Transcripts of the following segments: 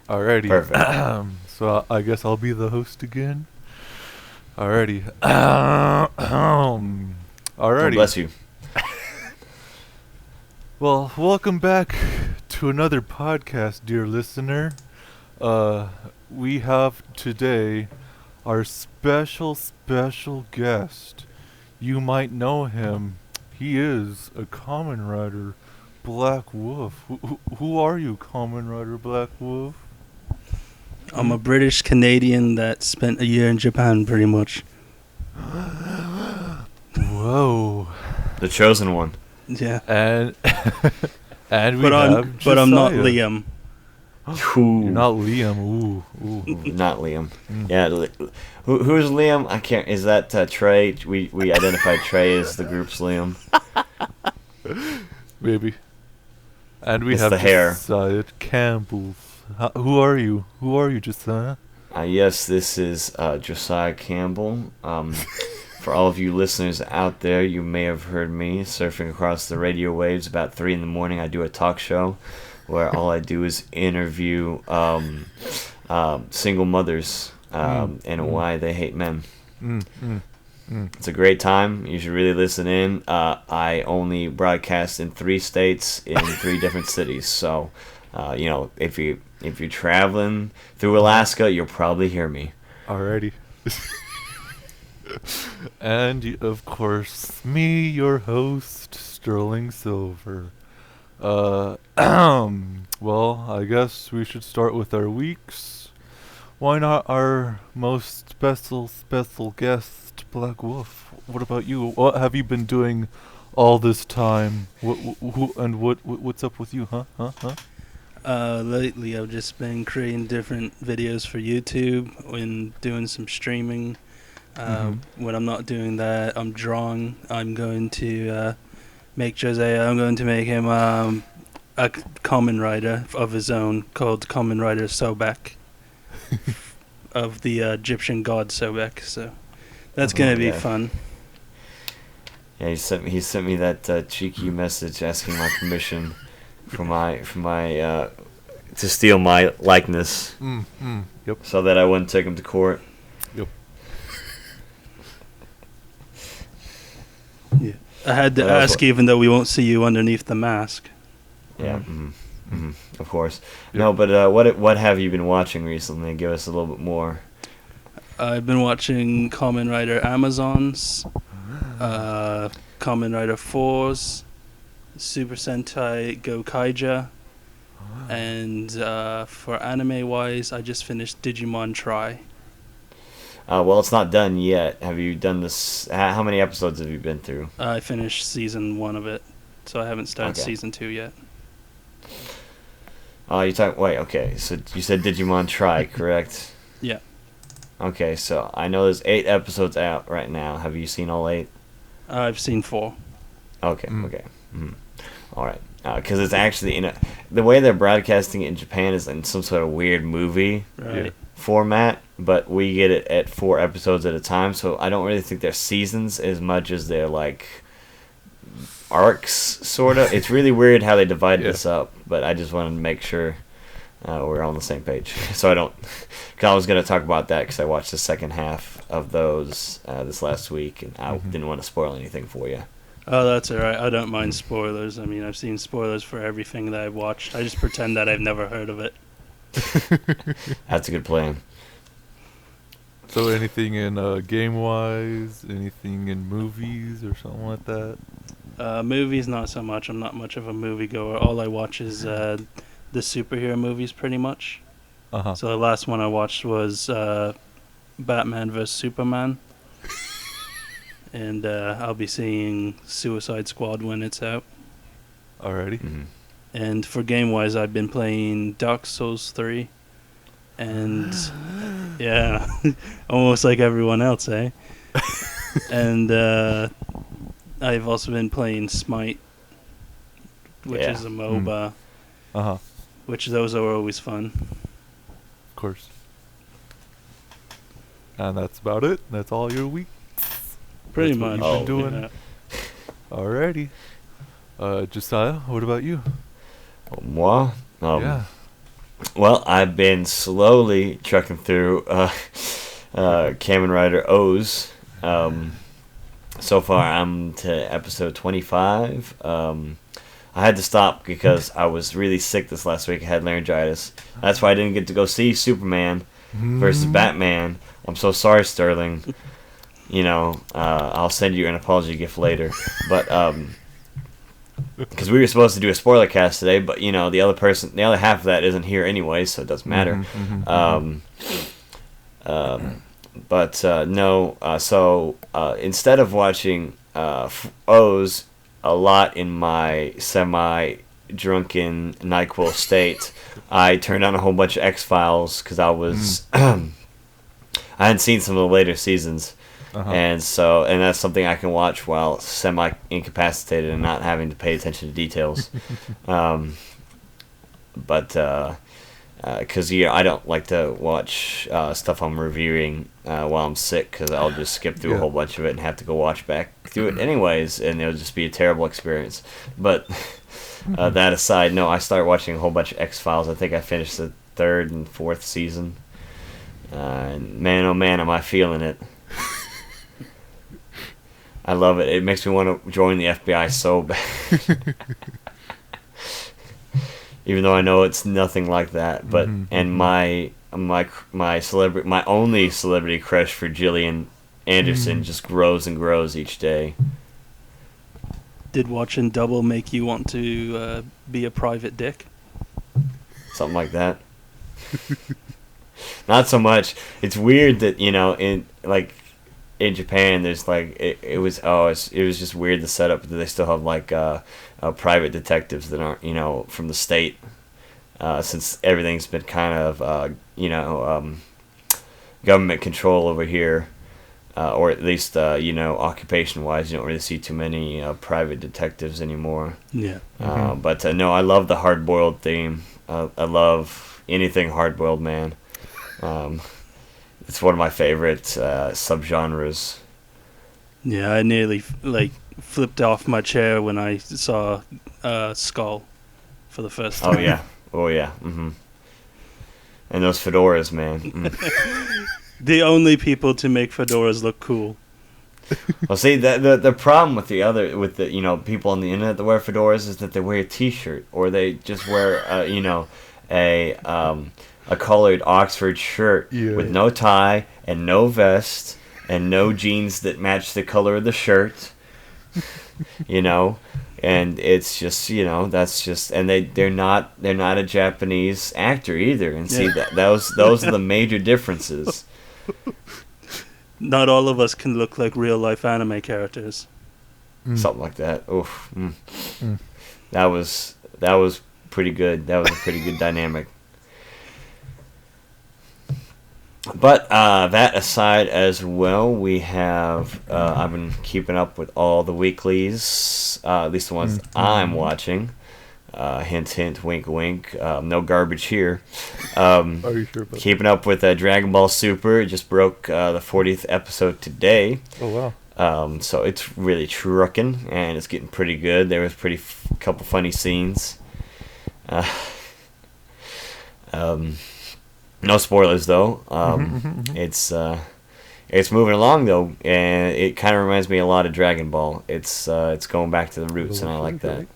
Alrighty. Perfect. So I guess I'll be the host again. Alrighty. God Alrighty. bless you. Well, welcome back to another podcast, dear listener. We have today our special guest. You might know him. He is a Kamen Rider, Black Wolf. Who are you, Kamen Rider Black Wolf? I'm a British Canadian that spent a year in Japan, pretty much. Whoa. The chosen one. Yeah. And we But I'm not Josiah. Liam. You're not Liam. Ooh. Not Liam. Mm. Yeah. Who's Liam? I can't. Is that Trey? We identified Trey as the group's Liam. Maybe. And we It's have the hair. Josiah Campbell. Who are you? Who are you, Josiah? Yes, this is Josiah Campbell. For all of you listeners out there, you may have heard me surfing across the radio waves about 3 in the morning. I do a talk show where all I do is interview single mothers and why they hate men. It's a great time. You should really listen in. I only broadcast in 3 states in 3 different cities. So, if you're traveling through Alaska, you'll probably hear me. Alrighty. And, of course, me, your host, Sterling Silver. Well, I guess we should start with our weeks. Why not our most special guest, Black Wolf? What about you? What have you been doing all this time? What's up with you, huh? Lately, I've just been creating different videos for YouTube and doing some streaming. When I'm not doing that, I'm drawing. I'm going to make Josiah. I'm going to make him a Kamen Rider of his own called Kamen Rider Sobek of the Egyptian god Sobek. So that's going to be fun. Yeah, he sent me that cheeky message asking my permission for my to steal my likeness. Yep. So that I wouldn't take him to court. Yep. Yeah. I had to Well, that's ask, even though we won't see you underneath the mask. Yeah. Of course. Yep. No, but what have you been watching recently? Give us a little bit more. I've been watching Kamen Rider Amazons, Kamen Rider 4s, Super Sentai Go Kaija, and for anime-wise, I just finished Digimon Try. Well, it's not done yet. Have you done this? How many episodes have you been through? I finished season 1 of it, so I haven't started Okay. season 2 yet. Wait, okay. So you said Digimon Try, correct? Yeah. Okay, so I know there's 8 episodes out right now. Have you seen all 8? I've seen 4. Okay. All right. Because it's actually the way they're broadcasting it in Japan is in some sort of weird movie Right. format, but we get it at 4 episodes at a time. So I don't really think they're seasons as much as they're like arcs, sort of. It's really weird how they divide this up, but I just wanted to make sure we're on the same page. So cause I was going to talk about that because I watched the second half of those this last week, and I didn't want to spoil anything for you. Oh, that's alright. I don't mind spoilers. I mean, I've seen spoilers for everything that I've watched. I just pretend that I've never heard of it. That's a good plan. So anything in game-wise, anything in movies or something like that? Movies, not so much. I'm not much of a moviegoer. All I watch is the superhero movies, pretty much. Uh-huh. So the last one I watched was Batman vs. Superman. And I'll be seeing Suicide Squad when it's out. Alrighty. And for game-wise, I've been playing Dark Souls 3. And, yeah, almost like everyone else, eh? And I've also been playing Smite, which is a MOBA. Uh-huh. Which those are always fun. Of course. And that's about it? That's all your week? Pretty That's what much. you've been doing? Yeah. Alrighty. Josiah, what about you? Moi? Yeah. Well, I've been slowly trucking through Kamen Rider O's. So far, I'm to episode 25. I had to stop because I was really sick this last week. I had laryngitis. That's why I didn't get to go see Superman versus Batman. I'm so sorry, Sterling. I'll send you an apology gift later. But because we were supposed to do a spoiler cast today, but the other half of that isn't here anyway, so it doesn't matter. So instead of watching O's a lot in my semi-drunken NyQuil state, I turned on a whole bunch of X-Files because I was I hadn't seen some of the later seasons. And that's something I can watch while semi-incapacitated and not having to pay attention to details. Because I don't like to watch stuff I'm reviewing while I'm sick, because I'll just skip through a whole bunch of it and have to go watch back through it anyways, and it'll just be a terrible experience. But that aside, no, I started watching a whole bunch of X-Files. I think I finished the 3rd and 4th season. And man, oh man, am I feeling it. I love it. It makes me want to join the FBI so bad. Even though I know it's nothing like that. But and my only celebrity crush for Gillian Anderson just grows and grows each day. Did watching Double make you want to be a private dick? Something like that. Not so much. It's weird that in Japan, there's it was just weird the setup that they still have private detectives that aren't from the state, since everything's been kind of government control over here, or at least occupation wise, you don't really see too many private detectives anymore. Yeah. But no, I love the hard boiled theme. I love anything hard boiled, man. It's one of my favorite subgenres. Yeah, I nearly flipped off my chair when I saw Skull for the first time. Oh yeah. And those fedoras, man. The only people to make fedoras look cool. Well, see, the problem with the people on the internet that wear fedoras is that they wear a T-shirt, or they just wear a colored Oxford shirt with no tie and no vest and no jeans that match the color of the shirt. And it's just that's just, and they're not a Japanese actor either. And see that those are the major differences. Not all of us can look like real life anime characters. Something like that. Oof. That was pretty good. That was a pretty good dynamic. But that aside as well, we have I've been keeping up with all the weeklies, at least the ones I'm watching. Hint, hint, wink, wink. No garbage here. Are you sure about keeping up with Dragon Ball Super. It just broke the 40th episode today. Oh, wow. So it's really trucking, and it's getting pretty good. There was couple funny scenes. No spoilers though. It's moving along though, and it kind of reminds me a lot of Dragon Ball. It's going back to the roots, and I like that.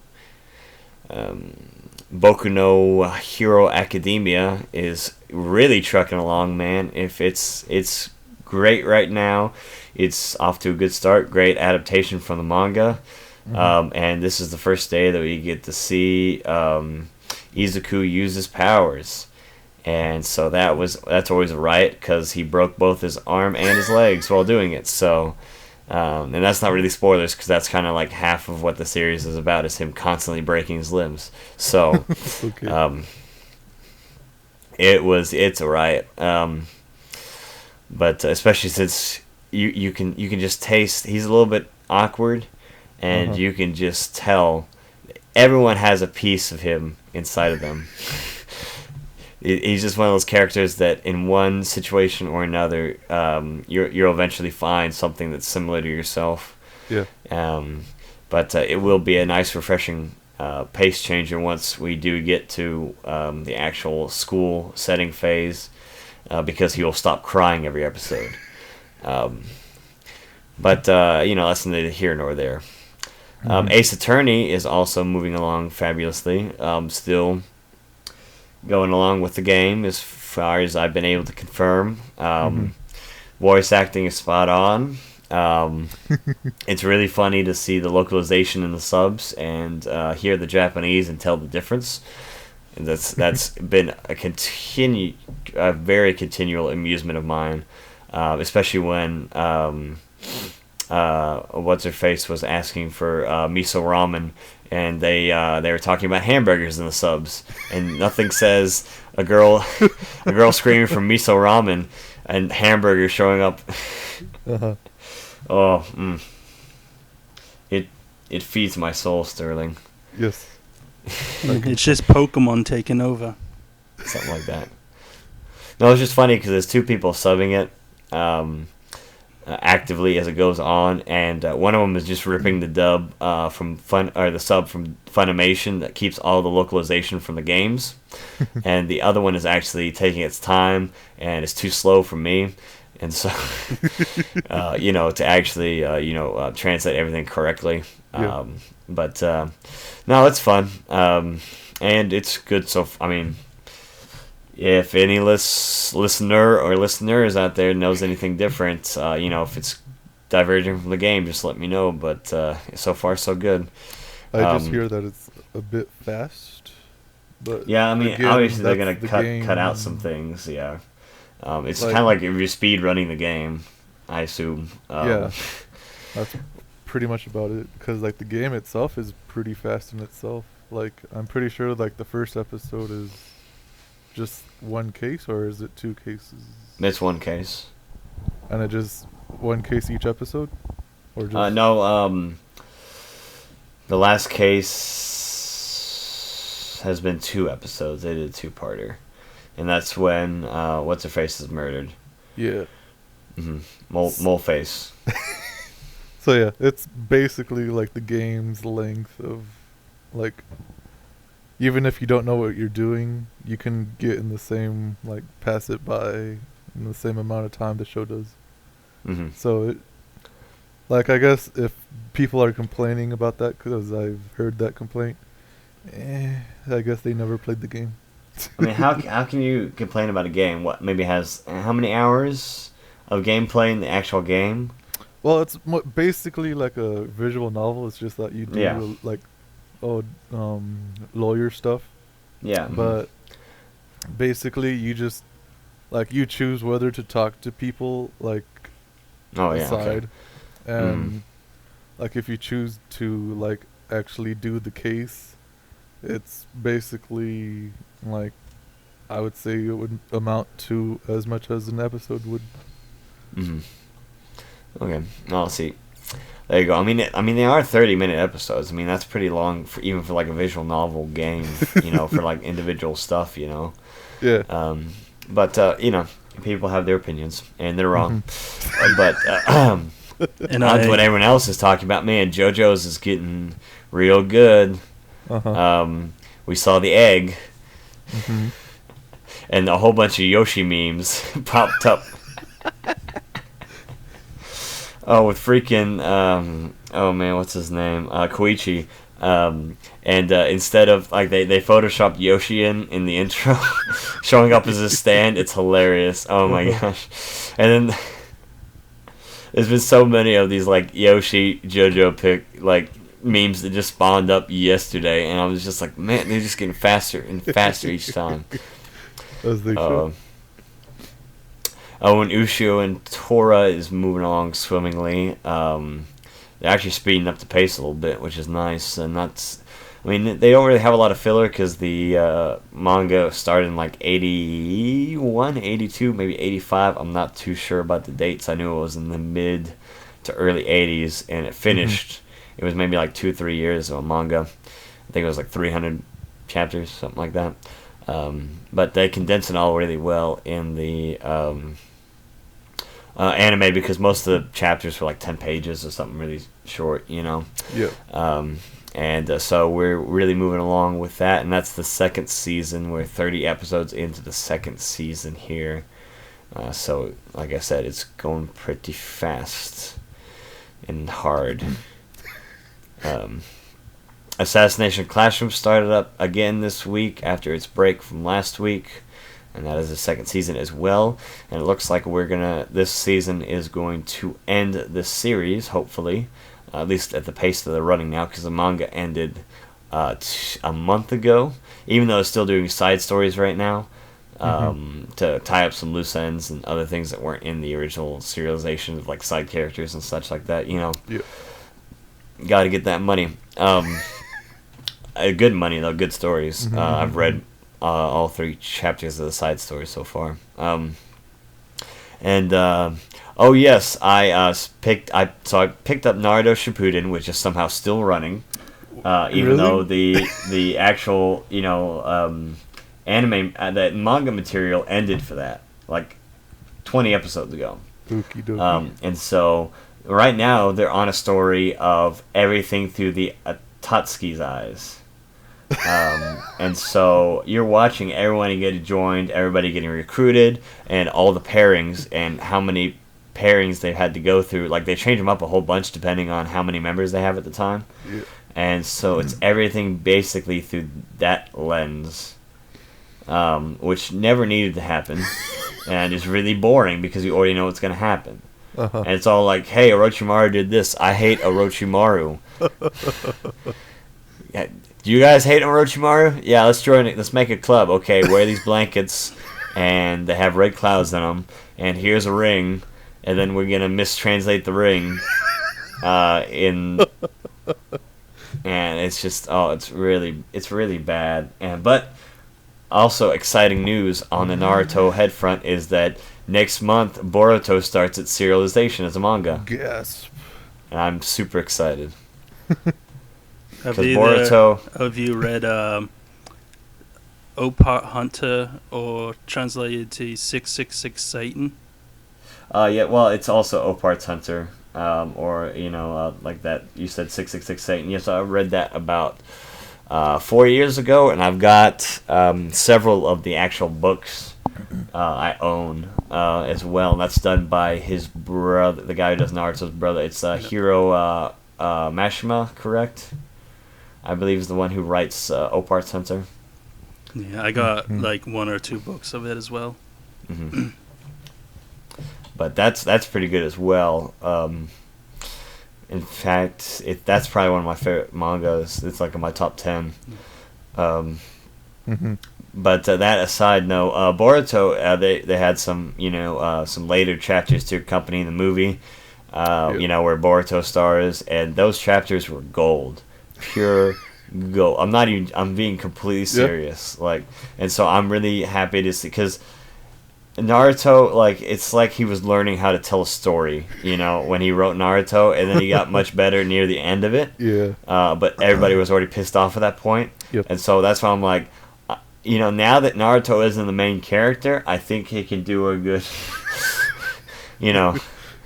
Boku no Hero Academia is really trucking along, man. If it's great right now. It's off to a good start. Great adaptation from the manga. And this is the first day that we get to see Izuku use his powers. And so that's always a riot, because he broke both his arm and his legs while doing it. So, and that's not really spoilers, because that's kind of like half of what the series is about, is him constantly breaking his limbs. So, okay. It's a riot. But especially since you can just taste, he's a little bit awkward, and you can just tell everyone has a piece of him inside of them. He's just one of those characters that in one situation or another, you'll eventually find something that's similar to yourself. Yeah. But it will be a nice, refreshing pace changer once we do get to the actual school setting phase, because he will stop crying every episode. But that's neither here nor there. Ace Attorney is also moving along fabulously. Still going along with the game as far as I've been able to confirm. Voice acting is spot on. It's really funny to see the localization in the subs and hear the Japanese and tell the difference. And that's been a very continual amusement of mine, especially when what's her face was asking for miso ramen, and they were talking about hamburgers in the subs, and nothing says a girl screaming for miso ramen and hamburgers showing up. Oh, it feeds my soul, Sterling. Yes. It's just Pokemon taking over. Something like that. No, it's just funny because there's two people subbing it actively as it goes on, and one of them is just ripping the dub the sub from Funimation that keeps all the localization from the games, and the other one is actually taking its time and it's too slow for me. And so, to actually, translate everything correctly. Yeah. But no, it's fun. And it's good. So, if any listener or listeners out there knows anything different, if it's diverging from the game, just let me know. But so far, so good. I just hear that it's a bit fast. But yeah, again, obviously they're going to game. cut out some things, yeah. It's Like- kind of like if you're speed running the game, I assume. Yeah, that's pretty much about it. Because the game itself is pretty fast in itself. I'm pretty sure the first episode is just one case, or is it two cases? It's one case. And it just one case each episode, or just No. The last case has been 2 episodes. They did a 2-parter, and that's when what's her face is murdered. Yeah. Mole face. So yeah, it's basically the game's length of even if you don't know what you're doing, you can get in the same pass it by in the same amount of time the show does. So it I guess if people are complaining about that, because I've heard that complaint, I guess they never played the game. How can you complain about a game? What maybe has how many hours of gameplay in the actual game? Well, it's basically like a visual novel. It's just that you do lawyer stuff. Yeah. But basically, you just you choose whether to talk to people aside, and if you choose to actually do the case, it's basically I would say it would amount to as much as an episode would. Okay, I'll see. There you go. They are 30-minute episodes. That's pretty long even for a visual novel game. For individual stuff. Yeah. But people have their opinions and they're wrong. But And that's what everyone else is talking about. Man, JoJo's is getting real good. We saw the egg, and a whole bunch of Yoshi memes popped up. Oh, with freaking what's his name? Koichi. And instead of they photoshopped Yoshi in the intro, showing up as a stand. It's hilarious. Oh my gosh! And then there's been so many of these Yoshi JoJo pick memes that just spawned up yesterday, and I was just man, they're just getting faster and faster each time. As they should. And Ushio and Tora is moving along swimmingly. They're actually speeding up the pace a little bit, which is nice. And that's, they don't really have a lot of filler because the manga started in 81, 82, maybe 85. I'm not too sure about the dates. I knew it was in the mid to early 80s, and it finished. It was maybe 2 or 3 years of a manga. I think it was 300 chapters, something like that. But they condense it all really well in the anime, because most of the chapters were 10 pages or something really short, Yeah. And so we're really moving along with that, and that's the second season. We're 30 episodes into the second season here. So, like I said, it's going pretty fast and hard. Assassination Classroom started up again this week after its break from last week, and that is the second season as well. And it looks like this season is going to end this series, hopefully, at least at the pace that they're running now, because the manga ended a month ago, even though it's still doing side stories right now, to tie up some loose ends and other things that weren't in the original serialization of like side characters and such like that. Got to get that money. Good money though, good stories. I've read all 3 chapters of the side story so far. Oh yes, I picked up Naruto Shippuden, which is somehow still running, even though the actual anime that manga material ended for that like 20 episodes ago. And so right now they're on a story of everything through the Tatsuki's eyes. And so you're watching everyone getting joined, everybody getting recruited, and all the pairings and how many pairings they've had to go through. Like, they change them up a whole bunch depending on how many members they have at the time. Yeah. And so it's everything basically through that lens, which never needed to happen, and is really boring because you already know what's going to happen. And it's all like, hey, Orochimaru did this. I hate Orochimaru. Do you guys hate Orochimaru? Yeah, let's join it. Let's make a club. Okay, wear these blankets, and they have red clouds in them. And here's a ring, and then we're gonna mistranslate the ring. And it's just it's really bad. But also exciting news on the Naruto headfront is that next month Boruto starts its serialization as a manga. Yes. And I'm super excited. Have you read Opart Hunter, or translated to 666 Satan? Yeah, well, it's also Opart's Hunter, or like that. You said 666 Satan. Yes, I read that about 4 years ago, and I've got several of the actual books I own as well. And that's done by his brother, the guy who does Naruto's brother. It's Hiro Mashima, correct? I believe is the one who writes Opart's Hunter. Yeah, I got like 1 or 2 books of it as well. But that's pretty good as well. In fact, that's probably one of my favorite mangas. It's like in my top 10. But that aside, no, Boruto, they had some some later chapters to accompany the movie, where Boruto stars, and those chapters were gold. Pure gold. I'm being completely serious. And so I'm really happy to see, because Naruto, it's like he was learning how to tell a story, when he wrote Naruto, and then he got much better near the end of it. Yeah. But everybody was already pissed off at that point. Yep. And so that's why I'm like, now that Naruto isn't the main character, I think he can do a good, Yeah.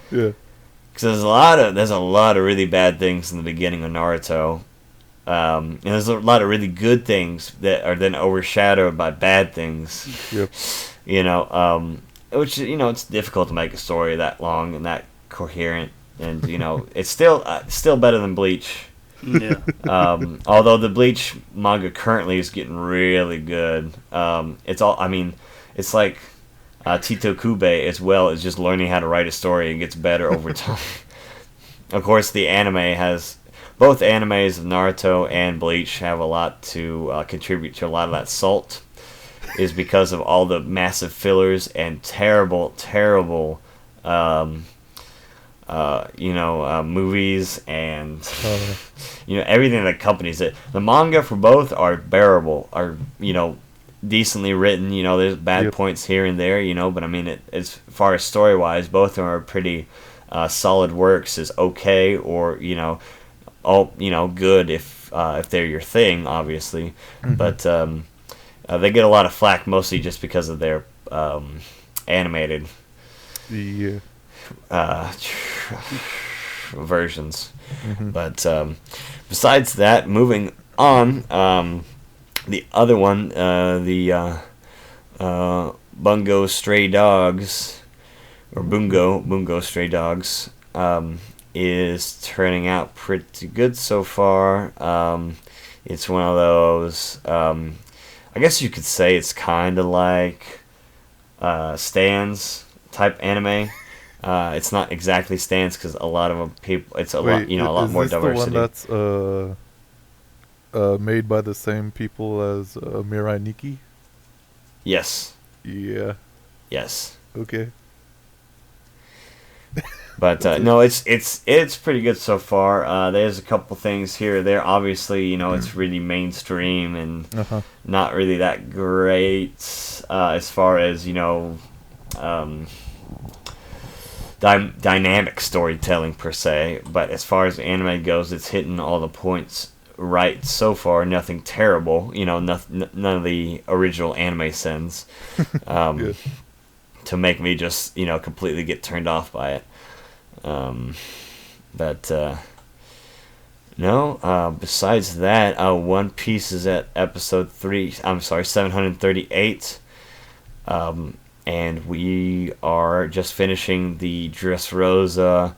Because there's a lot of really bad things in the beginning of Naruto. And there's a lot of really good things that are then overshadowed by bad things. Yep. Which it's difficult to make a story that long and that coherent, and it's still better than Bleach. Yeah. Although the Bleach manga currently is getting really good. It's like Tito Kube as well is just learning how to write a story and gets better over time. Of course, the anime has. Both animes of Naruto and Bleach have a lot to contribute to a lot of that salt, is because of all the massive fillers and terrible movies and everything that accompanies it. The manga for both are bearable, are decently written. There's bad points here and there, but as far as story wise, both of them are pretty solid works. Is okay, or all good if they're your thing, obviously. But they get a lot of flack mostly just because of their animated versions. Mhm. But besides that, moving on, the other one, the Bungo Stray Dogs, or Bungo Stray Dogs, is turning out pretty good so far. It's one of those, I guess you could say it's kind of like Stans type anime. It's not exactly Stans because a lot of people, it's a lot, a lot more diversity. Is this the one that's made by the same people as Mirai Nikki? Yes. Yeah. Yes. Okay. But no, it's pretty good so far. There's a couple things here or there. Obviously, it's really mainstream and not really that great as far as dynamic storytelling per se. But as far as anime goes, it's hitting all the points right so far. Nothing terrible. None of the original anime sins to make me just completely get turned off by it. Besides that, One Piece is at episode 738. And we are just finishing the Dressrosa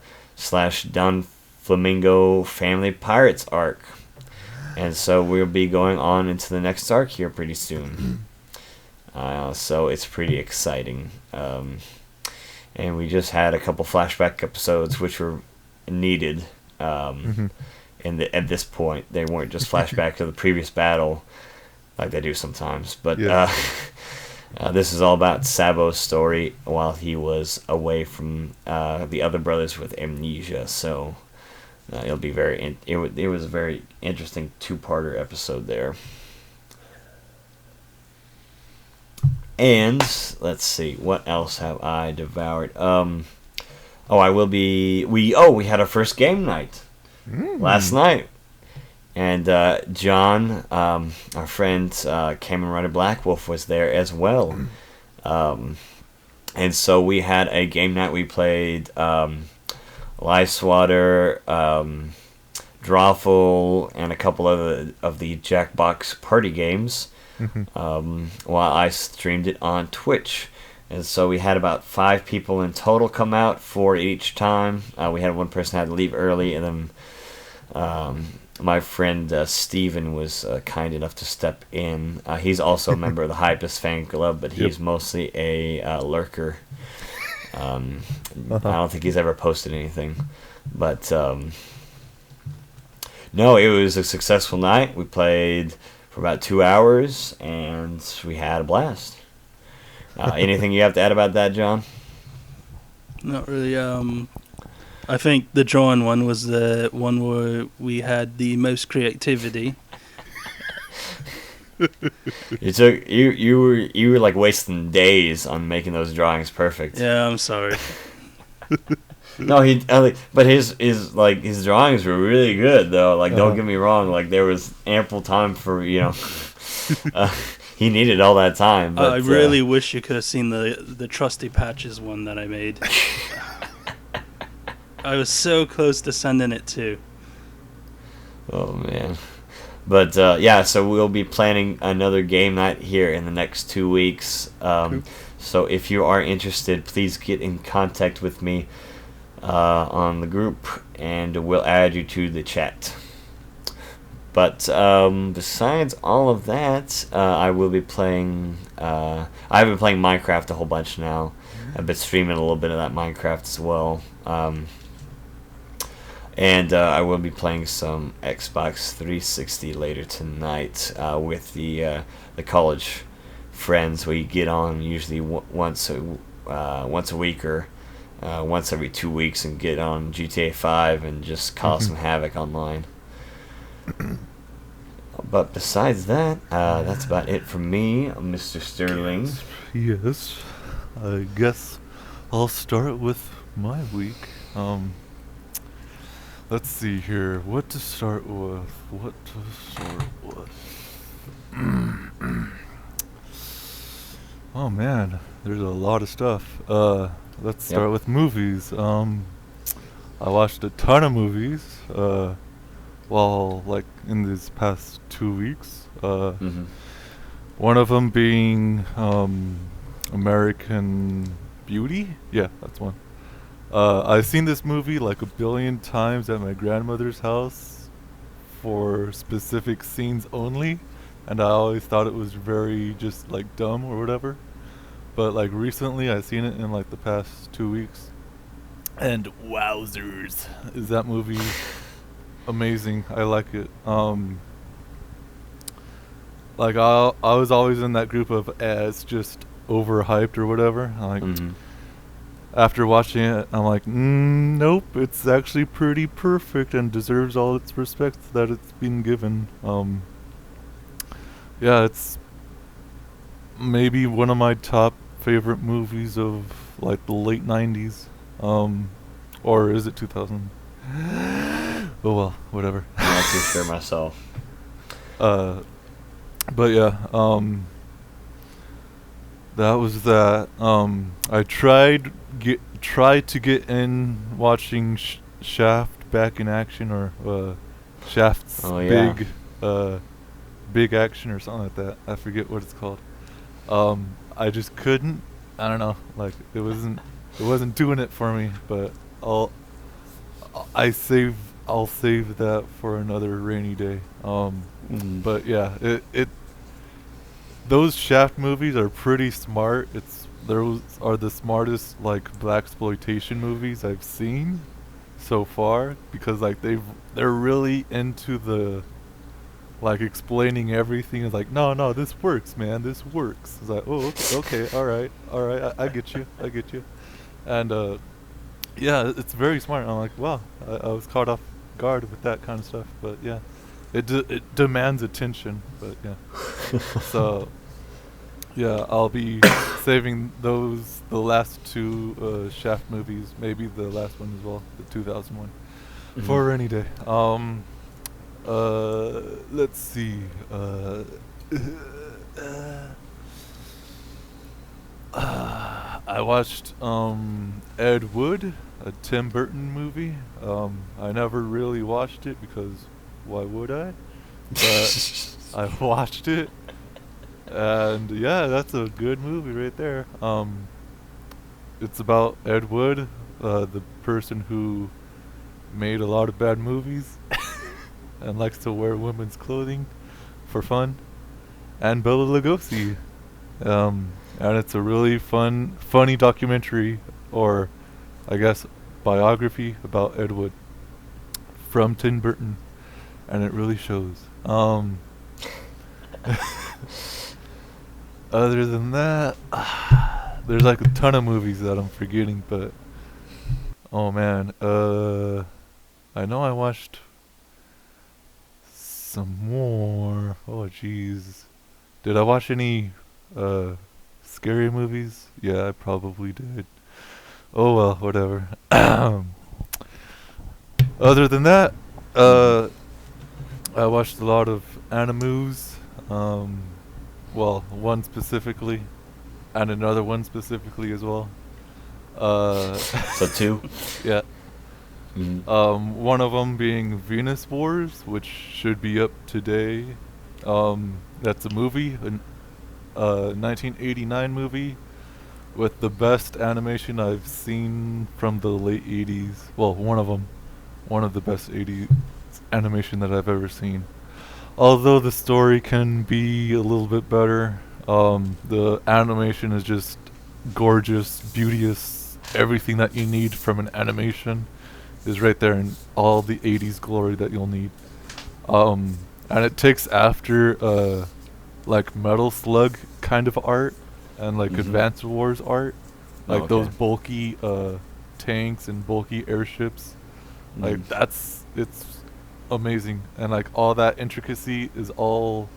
/ Don Flamingo Family Pirates arc. And so we'll be going on into the next arc here pretty soon. So it's pretty exciting. And we just had a couple flashback episodes which were needed. At this point, they weren't just flashback to the previous battle like they do sometimes. But this is all about Sabo's story while he was away from the other brothers with amnesia. So it'll be it was a very interesting 2-parter episode there. And let's see, what else have I devoured? We had our first game night last night, and John, our friend Kamen Rider Black Wolf, was there as well. And so we had a game night. We played Lifeswater, Drawful, and a couple of the Jackbox party games. While I streamed it on Twitch. And so we had about 5 people in total come out, 4 each time. We had one person had to leave early, and then my friend Steven was kind enough to step in. He's also a member of the Hypest fan club, but he's mostly a lurker. I don't think he's ever posted anything. But no, it was a successful night. We played for about 2 hours, and we had a blast. Anything you have to add about that, John? Not really. I think the drawn one was the one where we had the most creativity. You were like wasting days on making those drawings perfect. Yeah, I'm sorry. No, but his drawings were really good though. Like, don't get me wrong. Like, there was ample time for he needed all that time. But, I really wish you could have seen the Trusty Patches one that I made. I was so close to sending it too. Oh man. But so we'll be planning another game night here in the next 2 weeks. So if you are interested, please get in contact with me on the group, and we'll add you to the chat. But besides all of that, I will be playing. I've been playing Minecraft a whole bunch now. I've been streaming a little bit of that Minecraft as well. And I will be playing some Xbox 360 later tonight with the college friends. We get on usually once a week or once every 2 weeks and get on GTA 5 and just cause some havoc online. But besides that, that's about it for me, Mr. Sterling. Yes. I guess I'll start with my week. Let's see here. What to start with? Oh man, there's a lot of stuff. Let's start with movies. I watched a ton of movies. Well, like in these past 2 weeks. Mm-hmm. One of them being American Beauty. Yeah, that's one. I've seen this movie like a billion times at my grandmother's house for specific scenes only, and I always thought it was very just like dumb or whatever. But like recently, I seen it in like the past 2 weeks, and wowzers, is that movie amazing? I like it. Like I was always in that group of it's just overhyped or whatever. Like Mm-hmm. after watching it, I'm like, nope, it's actually pretty perfect and deserves all its respect that it's been given. Yeah, it's maybe one of my top favorite movies of like the late 90s. Or is it 2000? Oh well, whatever. I'm not too sure myself. But yeah, that was that. I tried to get in watching Shaft back in action, or Shaft's Oh, yeah. big action or something like that. I forget what it's called. I just couldn't. I don't know. Like it wasn't doing it for me. But I'll save that for another rainy day. Mm-hmm. But yeah, those Shaft movies are pretty smart. Those are the smartest like blaxploitation movies I've seen so far, because like they're really into the like explaining everything. It's like, no, this works, man, this works. It's like, oh, okay, all right, I get you, and yeah, it's very smart. I'm like, wow, I was caught off guard with that kind of stuff, but yeah, it demands attention, but yeah. So yeah, I'll be saving the last two Shaft movies, maybe the last one as well, the 2001, Mm-hmm. for a rainy day. Let's see. I watched Ed Wood, a Tim Burton movie. I never really watched it because why would I? But I watched it, and yeah, that's a good movie right there. It's about Ed Wood, the person who made a lot of bad movies and likes to wear women's clothing for fun, and Bela Lugosi. And it's a really funny documentary, or I guess biography about Ed Wood from Tim Burton, and it really shows. Other than that, there's like a ton of movies that I'm forgetting, but oh man, I know I watched some more. Oh jeez, did I watch any scary movies? Yeah, I probably did. Oh well, whatever. Other than that, I watched a lot of animus. Well, one specifically, and another one specifically as well. So two. Yeah. Mm-hmm. One of them being Venus Wars, which should be up today. That's a movie, a 1989 movie with the best animation I've seen from the late 80s. Well, one of the best 80s animation that I've ever seen. Although the story can be a little bit better, the animation is just gorgeous, beauteous. Everything that you need from an animation is right there in all the 80s glory that you'll need. And it takes after like Metal Slug kind of art and like Mhm. Advance Wars art, like Oh, those okay. bulky tanks and bulky airships. Like it's amazing, and like all that intricacy is all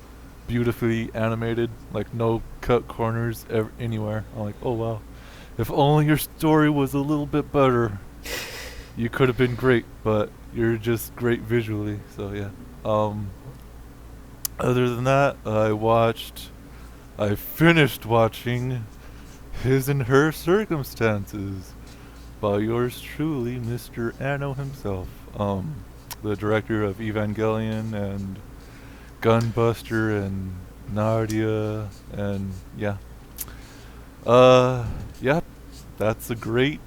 beautifully animated, like no cut corners anywhere. I'm like, oh wow, if only your story was a little bit better, you could have been great, but you're just great visually. So yeah. Other than that, I finished watching His and Her Circumstances by yours truly, Mr. Anno himself. The director of Evangelion and Gunbuster and Nardia and yeah. Yeah, that's a great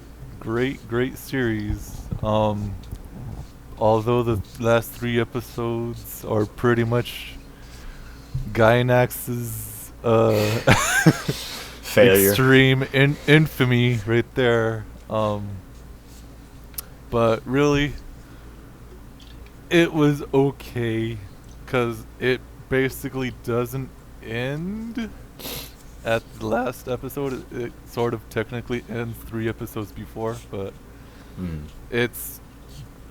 series. Although the last 3 episodes are pretty much Gainax's failure, extreme infamy right there. But really, it was okay, because it basically doesn't end at the last episode. It sort of technically ends 3 episodes before, but it's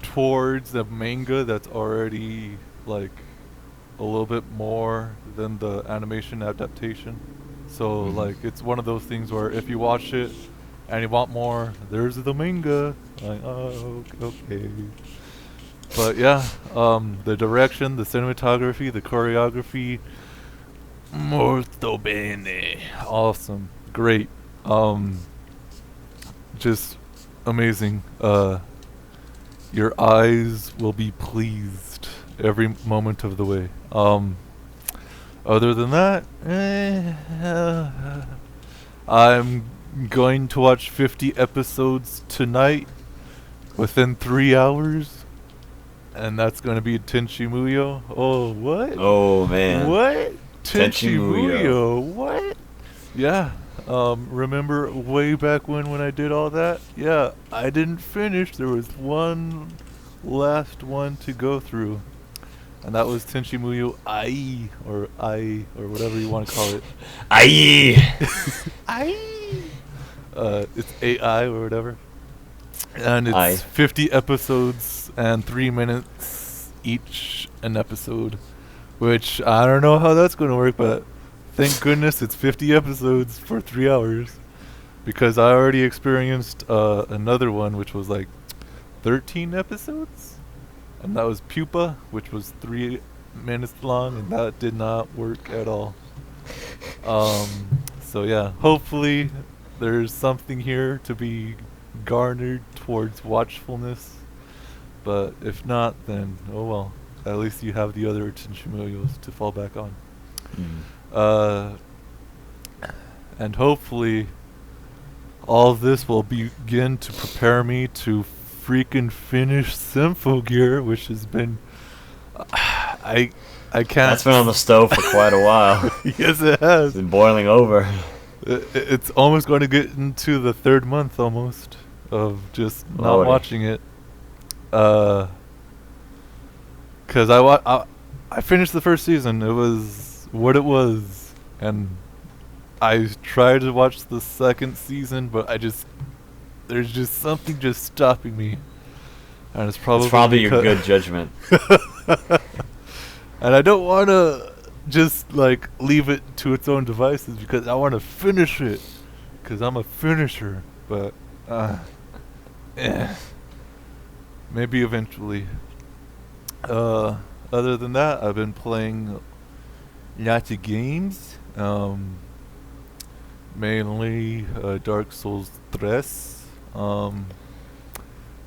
towards the manga that's already like a little bit more than the animation adaptation. So like it's one of those things where if you watch it and you want more, there's the manga. Like, oh, okay. But yeah, the direction, the cinematography, the choreography, molto bene. Awesome. Great. Just amazing. Your eyes will be pleased every moment of the way. Other than that, I'm going to watch 50 episodes tonight within 3 hours, and that's going to be Tenchi Muyo. Oh, what? Oh, man. What? Tenchi Muyo. What? Yeah. Remember way back when I did all that? Yeah, I didn't finish. There was one last one to go through. And that was Tenchi Muyo Ai, or whatever you want to call it. Ai! Ai! It's AI or whatever. And it's Ai. 50 episodes and 3 minutes each an episode. Which, I don't know how that's going to work, but thank goodness it's 50 episodes for 3 hours. Because I already experienced another one, which was like 13 episodes. And that was Pupa, which was 3 minutes long, and that did not work at all. So yeah, hopefully there's something here to be garnered towards watchfulness. But if not, then oh well. At least you have the other Tenshimuyos to fall back on. And hopefully all this will begin to prepare me to freaking finish Symphogear, which has been I can't. That's been on the stove for quite a while. Yes, it has. It's been boiling over. It's almost going to get into the 3rd month almost of just not Lordy. watching it. Cause I finished the 1st season. It was what it was, and I tried to watch the 2nd season, but there's just something just stopping me, and it's probably your good judgment. And I don't want to just like leave it to its own devices because I want to finish it, because I'm a finisher. But maybe eventually. Other than that, I've been playing lots of games. Mainly Dark Souls 3.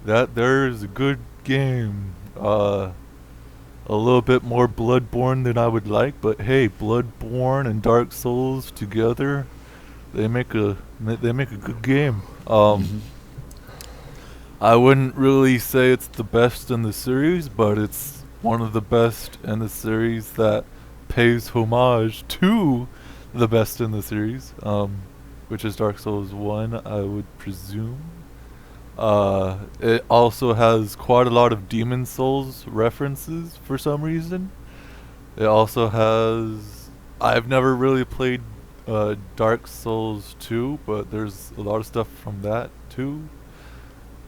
That there's a good game. A little bit more Bloodborne than I would like, but hey, Bloodborne and Dark Souls together, they make a good game. I wouldn't really say it's the best in the series, but it's one of the best in the series that pays homage to the best in the series, which is Dark Souls 1, I would presume. It also has quite a lot of Demon Souls references for some reason. It also has... I've never really played Dark Souls 2, but there's a lot of stuff from that too.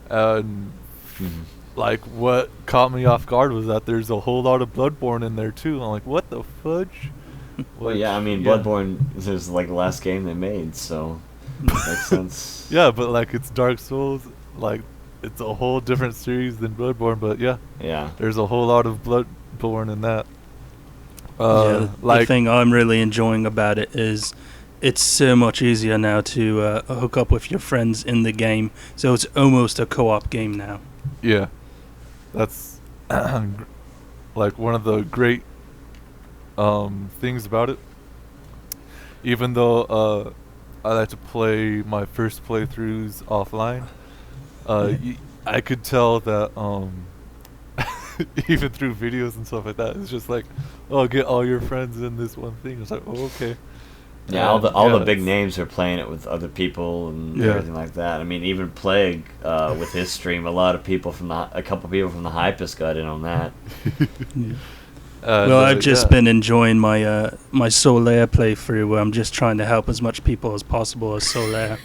And like what caught me off guard was that there's a whole lot of Bloodborne in there too. I'm like, what the fudge? Well, yeah, I mean, Bloodborne is like the last game they made, so makes sense. Yeah, but like it's Dark Souls, like it's a whole different series than Bloodborne, but yeah, there's a whole lot of Bloodborne in that. The thing I'm really enjoying about it is it's so much easier now to hook up with your friends in the game. So it's almost a co-op game now. Yeah, that's like one of the great things about it. Even though I like to play my first playthroughs offline, I could tell that even through videos and stuff like that, it's just like, oh, get all your friends in this one thing. It's like, oh, okay. Yeah, all the big names are playing it with other people and everything like that. I mean, even Plague with his stream, a couple people from the Hypest got in on that. Well, I've just been enjoying my my Solaire playthrough, where I'm just trying to help as much people as possible as Solaire.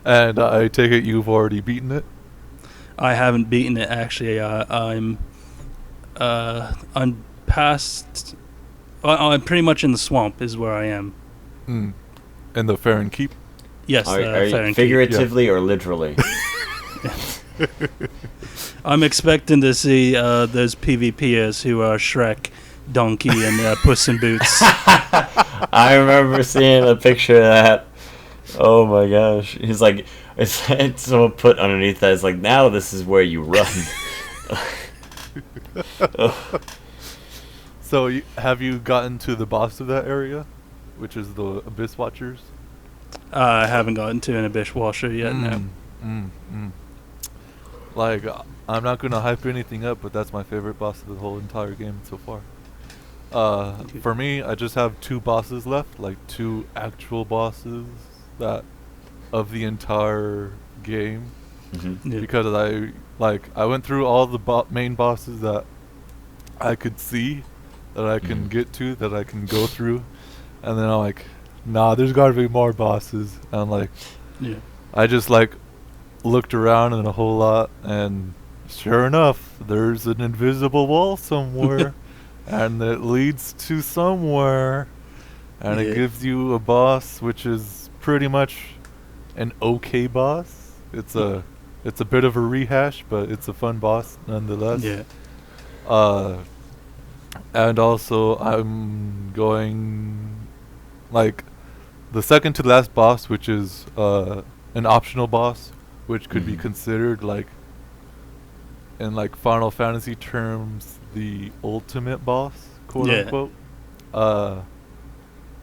And I take it you've already beaten it? I haven't beaten it actually. I'm past. I'm pretty much in the swamp is where I am. In the Fair and Keep? Yes, are you figuratively or literally? I'm expecting to see those PvPers who are Shrek, Donkey, and Puss in Boots. I remember seeing a picture of that. Oh my gosh. He's like, it's someone put underneath that, it's like, now this is where you run. So, have you gotten to the boss of that area, which is the Abyss Watchers? I haven't gotten to an Abyss Watcher yet, no. Like, I'm not going to hype anything up, but that's my favorite boss of the whole entire game so far. For me, I just have 2 bosses left, like 2 actual bosses that of the entire game. Mm-hmm. Because I went through all the main bosses that I could see, that I can get to, that I can go through, and then I'm like, nah, there's got to be more bosses. And I'm like, I just like looked around in a whole lot, and sure enough, there's an invisible wall somewhere, and it leads to somewhere, and it gives you a boss, which is pretty much an okay boss. It's a bit of a rehash, but it's a fun boss nonetheless. And also I'm going like the second to last boss, which is an optional boss, which could be considered like in like Final Fantasy terms the ultimate boss, quote unquote.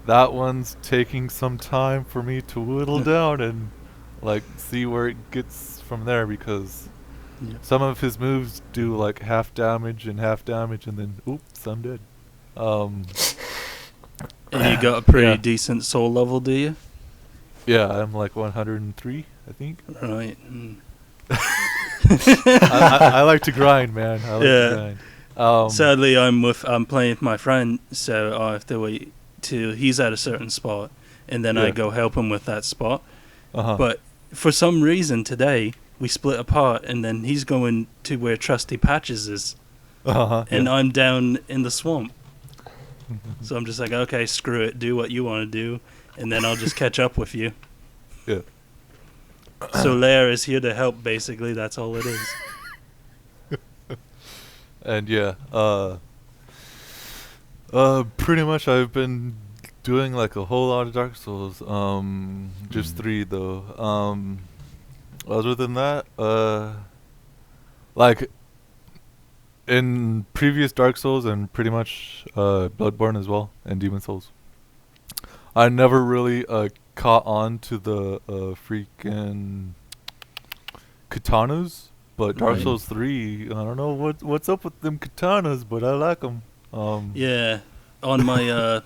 That one's taking some time for me to whittle down and like see where it gets from there, because some of his moves do like half damage, and then oops, I'm dead. And you got a pretty decent soul level, do you? Yeah, I'm like 103, I think. Right. I like to grind, man. I like to grind. Sadly, I'm playing with my friend, so I have to wait till he's at a certain spot, and then I go help him with that spot. But for some reason today, we split apart, and then he's going to where Trusty Patches is, and I'm down in the swamp. So I'm just like, okay, screw it, do what you want to do, and then I'll just catch up with you. Yeah. So Lair is here to help, basically. That's all it is. And pretty much I've been doing like a whole lot of Dark Souls. Just 3 though. Other than that, like in previous Dark Souls and pretty much Bloodborne as well, and Demon Souls, I never really caught on to the freaking katanas. But Dark Souls 3, I don't know what's up with them katanas, but I like them. On my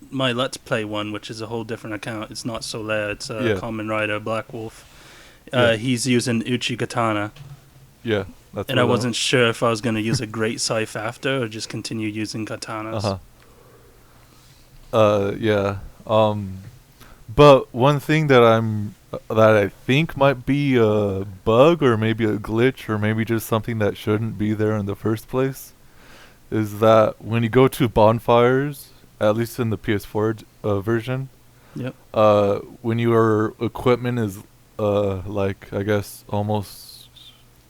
my Let's Play one, which is a whole different account. It's not Solaire, it's Kamen Rider Black Wolf. He's using Uchi Katana. Yeah, that's. And I wasn't sure if I was going to use a Great Scythe after, or just continue using katanas. But one thing that I think might be a bug, or maybe a glitch, or maybe just something that shouldn't be there in the first place, is that when you go to bonfires, at least in the PS4 version, when your equipment is like, I guess almost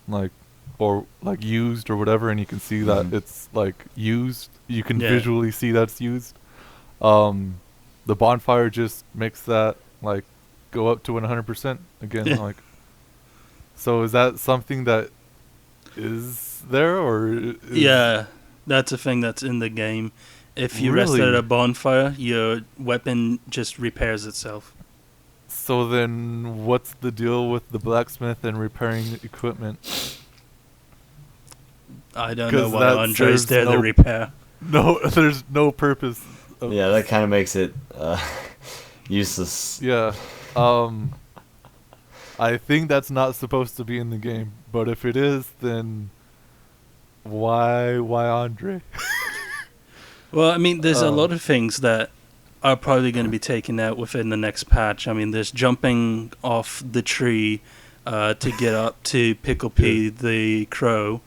like, or like used or whatever, and you can see that it's like used, you can visually see that's used, the bonfire just makes that like go up to 100% again. Yeah. Like, so is that something that is there, or Yeah, that's a thing that's in the game. If you rest Really? at a bonfire, your weapon just repairs itself. So then, what's the deal with the blacksmith and repairing equipment? I don't know 'Cause why that Andre's serves there to no- repair. No, there's no purpose. Yeah, that kind of makes it useless. Yeah. I think that's not supposed to be in the game, but if it is, then why Andre? Well, I mean, there's a lot of things that are probably going to be taken out within the next patch. I mean, there's jumping off the tree to get up to Pickle P, the crow.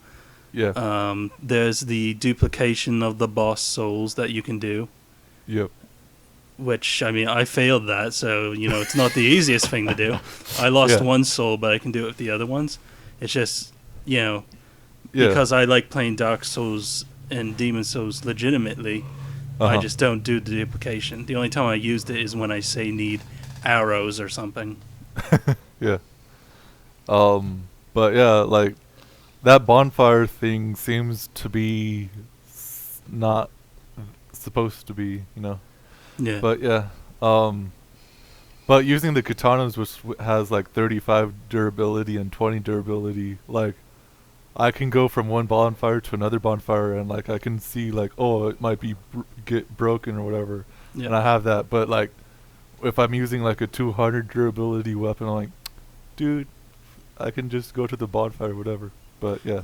Yeah. There's the duplication of the boss souls that you can do, Yep. which, I mean, I failed that, so, you know, it's not the easiest thing to do. I lost Yeah. one soul, but I can do it with the other ones. It's just, you know, Yeah. because I like playing Dark Souls and Demon Souls legitimately, I Uh-huh. just don't do the duplication. The only time I used it is when I say need arrows or something. Yeah. But yeah, like that bonfire thing seems to be not supposed to be, you know. Yeah. But yeah. But using the katanas, which has like 35 durability and 20 durability, like I can go from one bonfire to another bonfire, and like I can see like, oh, it might be get broken or whatever, Yeah. and I have that. But like, if I'm using like a 200 durability weapon, I'm like, dude, I can just go to the bonfire or whatever. But yeah.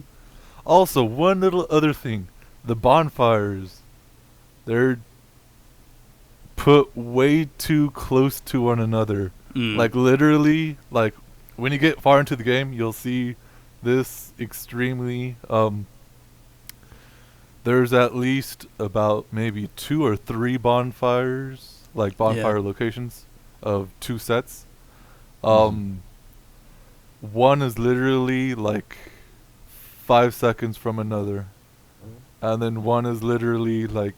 Also, one little other thing, the bonfires, they're put way too close to one another. Like literally, like when you get far into the game, you'll see this extremely there's at least about maybe 2 or 3 bonfires, like bonfire locations of 2 sets. One is literally like 5 seconds from another, and then one is literally like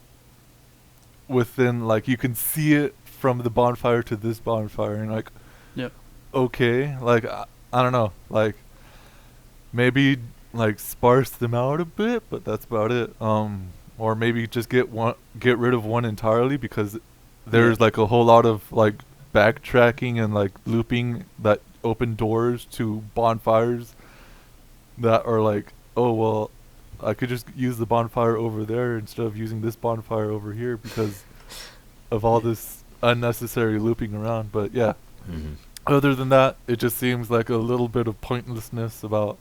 within, like you can see it from the bonfire to this bonfire, and like, Yep. okay, like I don't know, like maybe like sparse them out a bit, but that's about it. Or maybe just get rid of one entirely, because there's like a whole lot of like backtracking and like looping that open doors to bonfires that are like, oh well, I could just use the bonfire over there instead of using this bonfire over here because of all this unnecessary looping around. But yeah, other than that, it just seems like a little bit of pointlessness about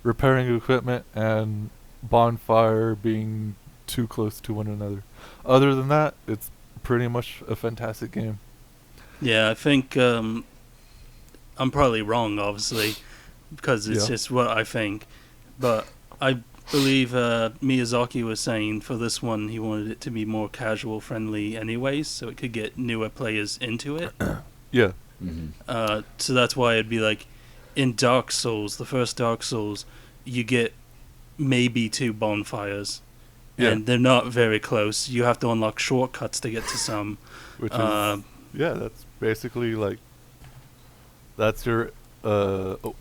repairing equipment and bonfire being too close to one another. Other than that, it's pretty much a fantastic game. Yeah, I think I'm probably wrong, obviously, because it's just what I think. But I believe Miyazaki was saying for this one he wanted it to be more casual friendly anyways, so it could get newer players into it. Yeah. So that's why it'd be like in Dark Souls, the first Dark Souls, you get maybe 2 bonfires. Yeah. And they're not very close. You have to unlock shortcuts to get to some. Which is, yeah, that's basically like, that's your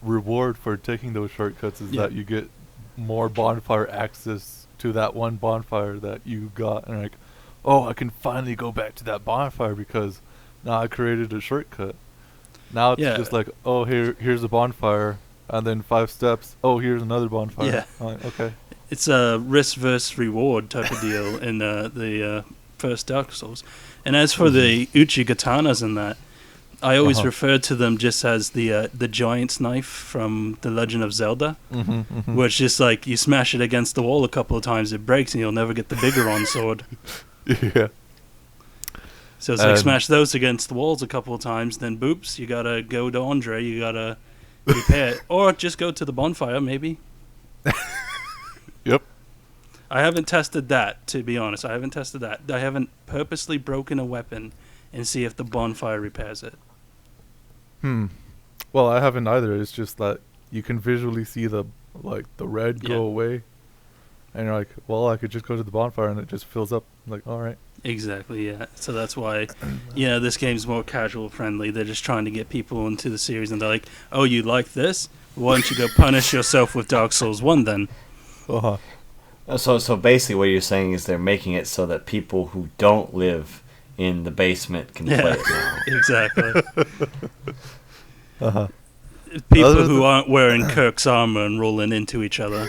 reward for taking those shortcuts, is that you get more bonfire access to that one bonfire that you got, and like, oh, I can finally go back to that bonfire because now I created a shortcut. Now it's just like, oh, here's a bonfire, and then 5 steps, oh, here's another bonfire. Yeah. I'm like, okay. It's a risk versus reward type of deal in the first Dark Souls. And as for the Uchi katanas and that, I always refer to them just as the giant's knife from The Legend of Zelda, where it's just like you smash it against the wall a couple of times, it breaks, and you'll never get the Bigoron sword. Yeah. So it's like smash those against the walls a couple of times, then boops, you gotta go to Andre, you gotta repair it. Or just go to the bonfire, maybe. Yep. I haven't tested that, to be honest. I haven't tested that. I haven't purposely broken a weapon and see if the bonfire repairs it. Well, I haven't either. It's just that you can visually see the red go away. And you're like, well, I could just go to the bonfire and it just fills up. I'm like, all right. Exactly, yeah. So that's why, this game's more casual friendly. They're just trying to get people into the series, and they're like, oh, you like this? Why don't you go punish yourself with Dark Souls 1 then? Uh-huh. So basically what you're saying is they're making it so that people who don't live in the basement can play it now. Exactly. Uh-huh. People who aren't wearing Kirk's armor and rolling into each other.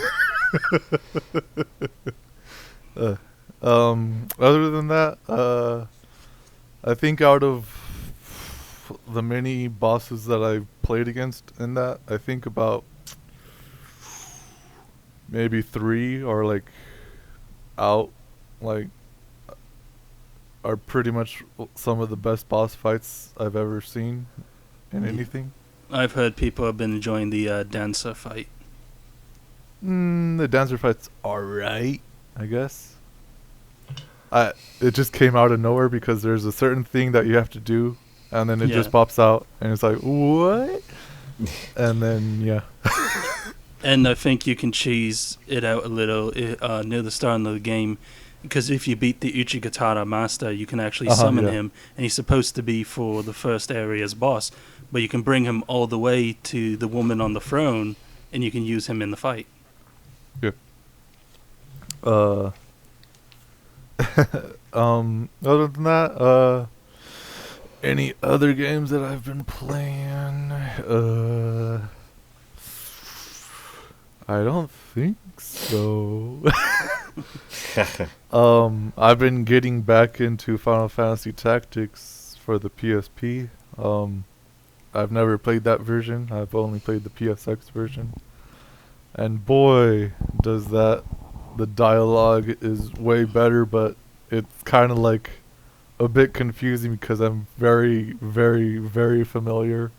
Other than that, I think out of the many bosses that I've played against in that, I think about maybe 3 are like out, like are pretty much some of the best boss fights I've ever seen in anything. I've heard people have been enjoying the dancer fight. The dancer fight's alright, I guess. It just came out of nowhere because there's a certain thing that you have to do, and then it just pops out, and it's like, what? And then, yeah. And I think you can cheese it out a little near the start of the game, because if you beat the Uchigatara master, you can actually summon him, and he's supposed to be for the first area's boss, but you can bring him all the way to the woman on the throne, and you can use him in the fight. Yeah. Other than that, any other games that I've been playing? I don't think so. I've been getting back into Final Fantasy Tactics for the PSP. I've never played that version. I've only played the PSX version. And boy, does the dialogue is way better, but it's kind of like a bit confusing because I'm very, very, very familiar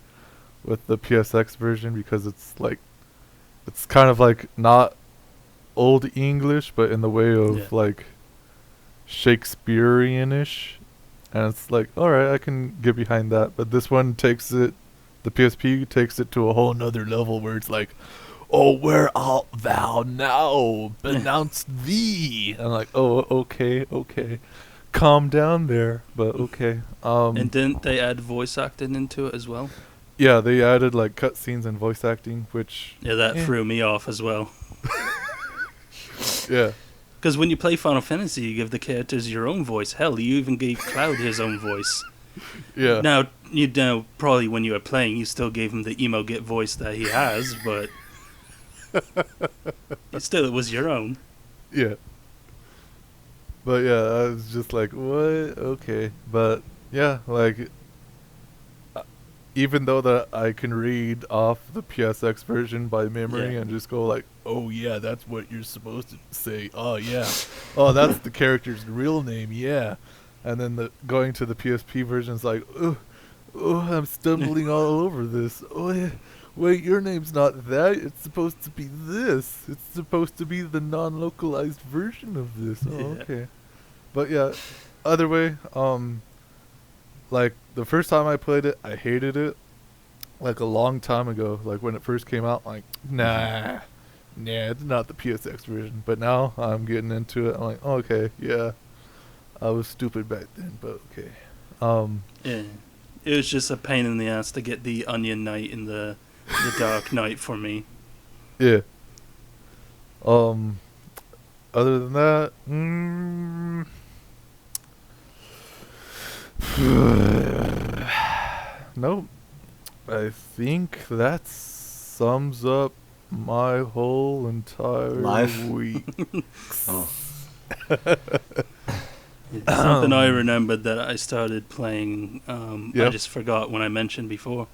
with the PSX version, because it's kind of like not old English, but in the way of like Shakespearean-ish. And it's like, alright, I can get behind that. But this one the PSP takes it to a whole nother level where it's like, oh, where art thou now? Pronounce thee. I'm like, oh, okay. Calm down there, but okay. And didn't they add voice acting into it as well? Yeah, they added like cutscenes and voice acting, which... Yeah, that threw me off as well. Yeah. Because when you play Final Fantasy, you give the characters your own voice. Hell, you even gave Cloud his own voice. Yeah. Now, probably when you were playing, you still gave him the emo git voice that he has, but... still, it was your own. Yeah. But yeah, I was just like, what? Okay. But yeah, like, even though that I can read off the PSX version by memory and just go like, oh yeah, that's what you're supposed to say. Oh yeah. Oh, that's the character's real name. Yeah. And then going to the PSP version is like, oh, I'm stumbling all over this. Oh yeah. Wait, your name's not that. It's supposed to be this. It's supposed to be the non-localized version of this. Oh, okay. But yeah, other way, like the first time I played it, I hated it. Like a long time ago, like when it first came out, like, nah, it's not the PSX version. But now I'm getting into it. I'm like, oh, okay, yeah, I was stupid back then, but okay. Yeah, it was just a pain in the ass to get the Onion Knight in the Dark Knight for me. Yeah. Other than that, nope. I think that sums up my whole entire week. Something I remembered that I started playing, I just forgot when I mentioned before,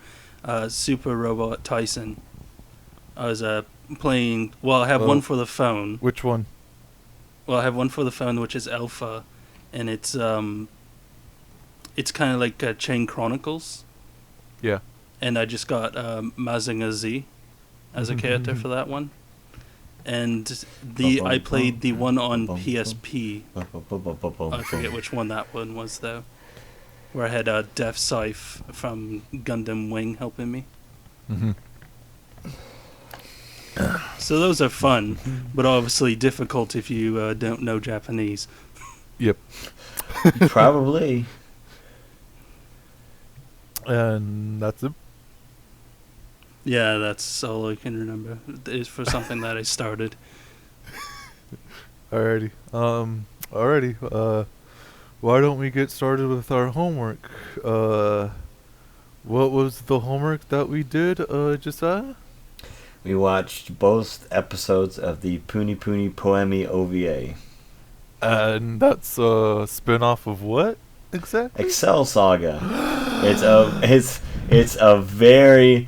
Super Robot Tyson. I was playing, I have one for the phone. Which one? Well, I have one for the phone, which is Alpha, and it's kind of like Chain Chronicles. Yeah. And I just got Mazinger Z as a character for that one. And I played the one on PSP. I forget which one that one was, though. Where I had Death Scythe from Gundam Wing helping me. So those are fun, but obviously difficult if you don't know Japanese. Yep. Probably. And that's it. Yeah, that's all I can remember. It's for something that I started. Alrighty. Why don't we get started with our homework? What was the homework that we did, Josiah? We watched both episodes of the Puni Puni Poemy OVA. And that's a spin-off of what exactly? Excel Saga. It's a very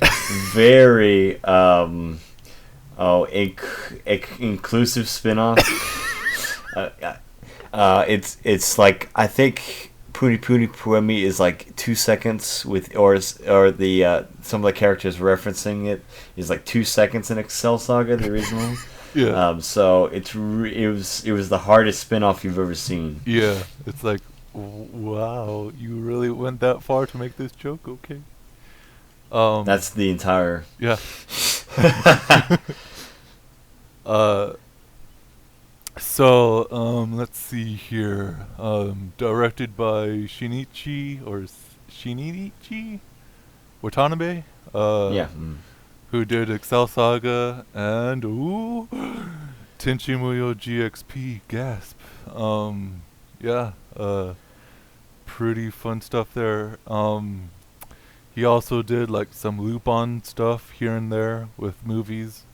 inclusive spin-off. It's like, I think Puni Puni Poemy is like 2 seconds with or the some of the characters referencing it is like 2 seconds in Excel Saga, the original. Yeah. So it was the hardest spin-off you've ever seen. Yeah. It's like, wow, you really went that far to make this joke? Okay. That's the entire. Yeah. So, let's see here. Directed by Shinichi Watanabe. Yeah. Who did Excel Saga and Tenchi Muyo GXP. Gasp. Yeah. Pretty fun stuff there. He also did like some loop-on stuff here and there with movies.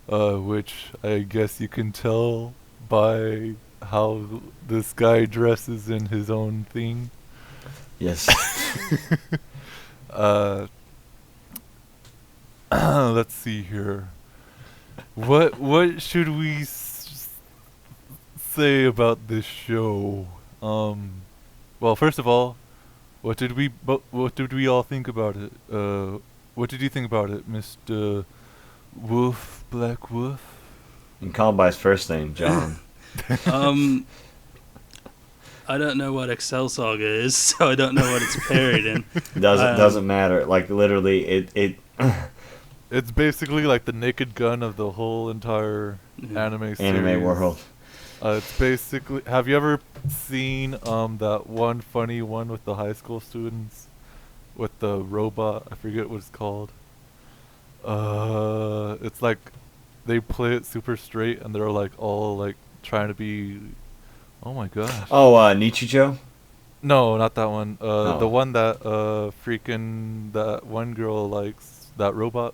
Which I guess you can tell by how this guy dresses in his own thing. Yes. Let's see here. What should we say about this show? Well, first of all, what did we all think about it? What did you think about it, Mr. Wolf, Black Wolf? You can call him by his first name, John. I don't know what Excel Saga is, so I don't know what it's parodied in. Doesn't matter. Like, literally, it It's basically like the Naked Gun of the whole entire anime series. world. It's basically. Have you ever seen that one funny one with the high school students with the robot? I forget what it's called. It's like they play it super straight and they're like all like trying to be. Oh my gosh. Oh, Nichijou? No, not that one. Oh. The one that freaking that one girl likes, that robot.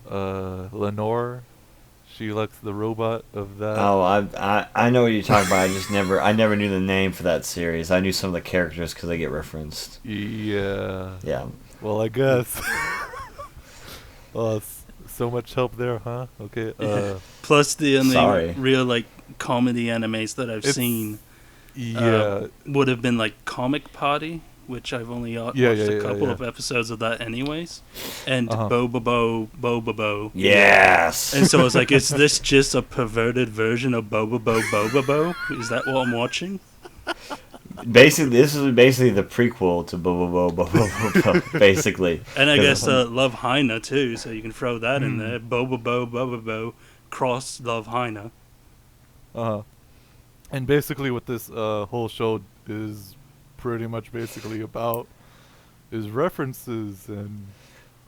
Lenore. She likes the robot of that. Oh, I know what you're talking about. I never knew the name for that series. I knew some of the characters because they get referenced. Yeah. Yeah. Well, I guess. So much help there, huh? Okay. Plus the only Sorry. real like comedy animes that I've seen Yeah. would have been like Comic Party, which I've only watched a couple of episodes of that anyways, and Bobobo. Yes. And so I was like, is this just a perverted version of Bobobo? Is that what I'm watching? Basically, this is basically the prequel to Bo, basically. And I guess Love Hina too, so you can throw that in there. Bobobo, cross Love Hina. And basically what this whole show is pretty much basically about is references and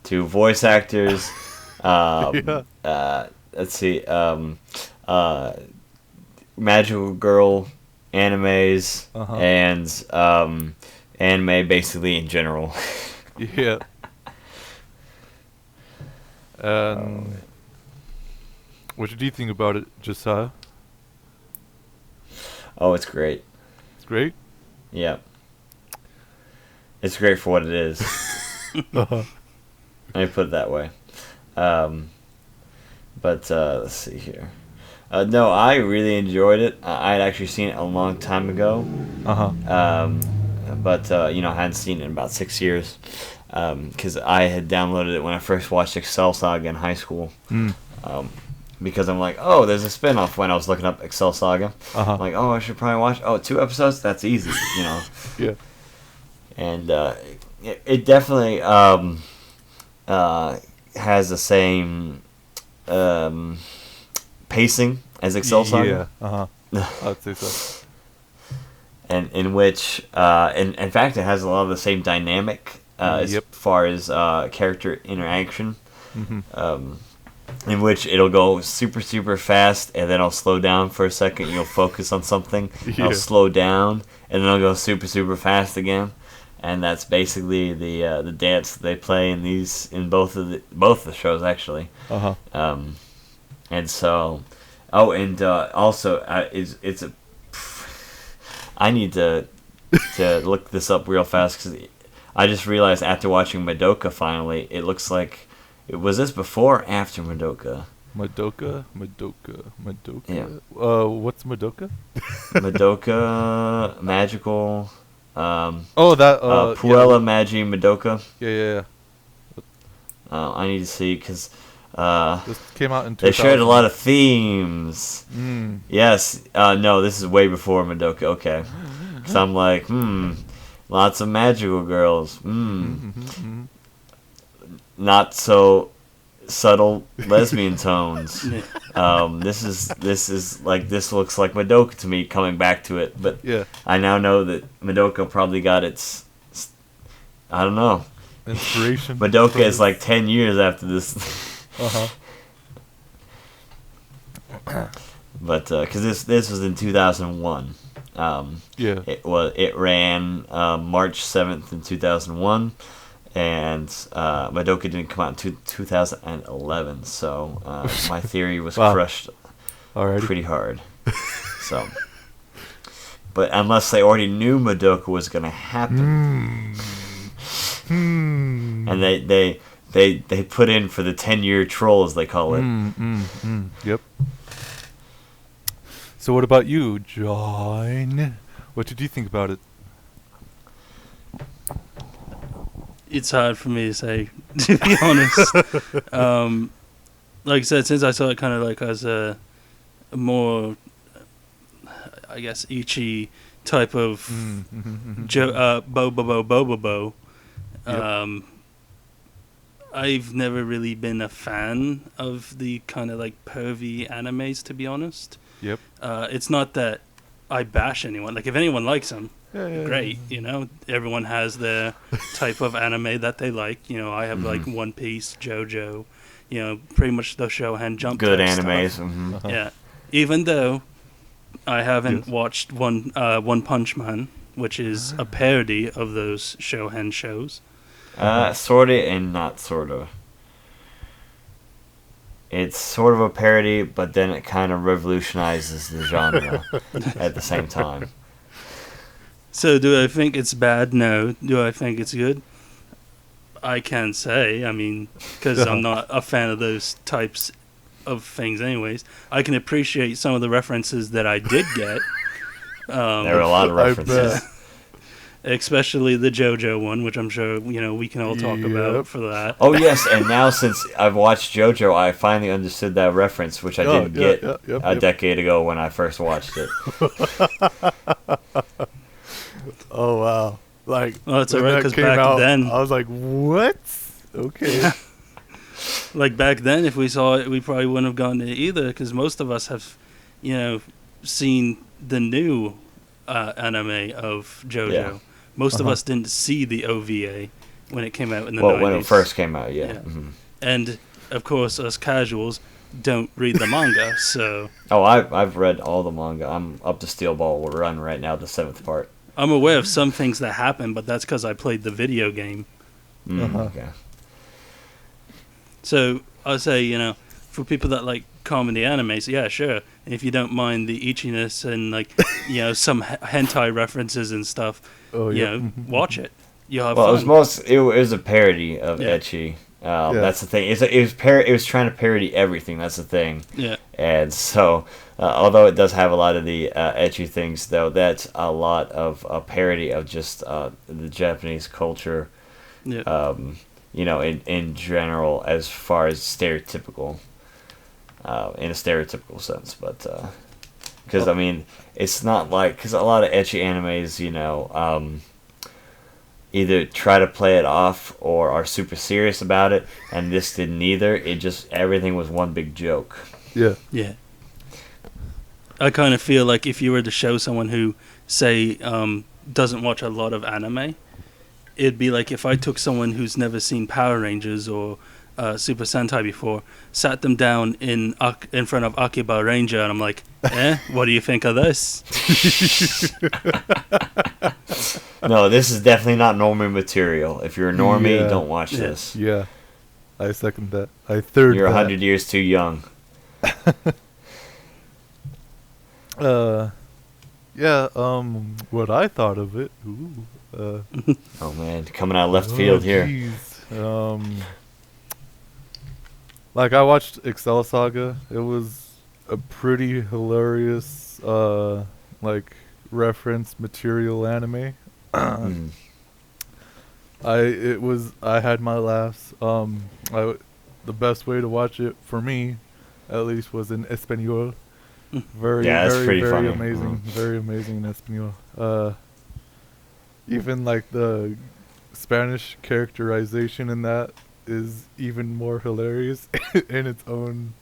to voice actors. Yeah. Let's see. Magical Girl animes and anime basically in general. Yeah. What did you think about it, Josiah? Oh, it's great. It's great? Yeah. It's great for what it is. Uh-huh. Let me put it that way. But let's see here. No, I really enjoyed it. I'd actually seen it a long time ago. But I hadn't seen it in about 6 years. Because I had downloaded it when I first watched Excel Saga in high school. Because I'm like, oh, there's a spinoff when I was looking up Excel Saga. I'm like, oh, I should probably watch. Oh, 2 episodes? That's easy, Yeah. And it definitely has the same pacing as Excel Saga. I'd say so. And in which, in fact, it has a lot of the same dynamic as far as character interaction. In which it'll go super, super fast, and then I'll slow down for a second. You'll focus on something. I'll slow down, and then I'll go super, super fast again. And that's basically the dance that they play in both the shows actually. And so, also it's a. I need to look this up real fast because I just realized after watching Madoka finally, it looks like. Was this before or after Madoka? Madoka. Yeah. What's Madoka? Madoka, magical. Puella Magi Madoka. Yeah. I need to see because this came out in 2000. They shared a lot of themes. Yes. No, this is way before Madoka. Okay. Because I'm like, lots of magical girls. Not so subtle lesbian tones. This looks like Madoka to me coming back to it, but I now know that Madoka probably got its I don't know inspiration. Madoka is like 10 years after this. But because this was in 2001. It ran March 7th in 2001. And Madoka didn't come out in 2011, so my theory was crushed pretty hard. So, but unless they already knew Madoka was going to happen, and they put in for the 10-year troll, as they call it. Yep. So what about you, John? What did you think about it? It's hard for me to say, to be honest. Like I said, since I saw it kind of like as a more, I guess, Ichi type of bo. I've never really been a fan of the kind of like pervy animes, to be honest. Yep. It's not that I bash anyone. Like, if anyone likes them, great. You know, everyone has their type of anime that they like. You know, I have like One Piece, JoJo. You know, pretty much the Shonen Jump. Good type animes. Stuff. Yeah. Even though I haven't watched One Punch Man, which is a parody of those Shonen shows. Sorta and not sorta. It's sort of a parody, but then it kind of revolutionizes the genre at the same time. So, do I think it's bad? No. Do I think it's good? I can't say. I mean, because I'm not a fan of those types of things anyways. I can appreciate some of the references that I did get. There are a lot of references. Especially the JoJo one, which I'm sure, you know, we can all talk about for that. Oh, yes, and now since I've watched JoJo, I finally understood that reference, which I didn't get a decade ago when I first watched it. Oh, wow. Like, well, it's alright, because back then I was like, what? Okay. Like, back then, if we saw it, we probably wouldn't have gotten it either, because most of us have, you know, seen the new anime of JoJo. Yeah. Most of us didn't see the OVA when it came out in the 90s. When it first came out, yeah. Mm-hmm. And, of course, us casuals don't read the manga, so... Oh, I've read all the manga. I'm up to Steel Ball Run right now, the 7th part. I'm aware of some things that happen, but that's because I played the video game. Okay. So, I'll say, you know, for people that like comedy animes, yeah, sure. And if you don't mind the itchiness and, like, you know, some hentai references and stuff, you know, watch it. You'll have fun. It was a parody of ecchi. That's the thing. It was trying to parody everything. That's the thing. Yeah. And so, although it does have a lot of the ecchi things, though, that's a lot of a parody of just the Japanese culture. Yeah. You know, in general, as far as stereotypical, in a stereotypical sense, but because I mean, it's not like, because a lot of ecchi animes, you know, either try to play it off or are super serious about it, and this did neither. It just, everything was one big joke. Yeah. Yeah. I kind of feel like if you were to show someone who, say, doesn't watch a lot of anime, it'd be like if I took someone who's never seen Power Rangers or Super Sentai before, sat them down in front of Akiba Ranger, and I'm like, what do you think of this? No, this is definitely not normie material. If you're a normie, don't watch this. Yeah, I second that. I third. You're that. 100 years too young. Yeah. What I thought of it. Oh man, coming out of left field here. Geez. Like I watched Excel Saga. It was a pretty hilarious, like reference material anime. I had my laughs. The best way to watch it for me, at least, was in Espanol. Very funny. amazing. Very amazing in Espanol. Even like the Spanish characterization in that is even more hilarious in its own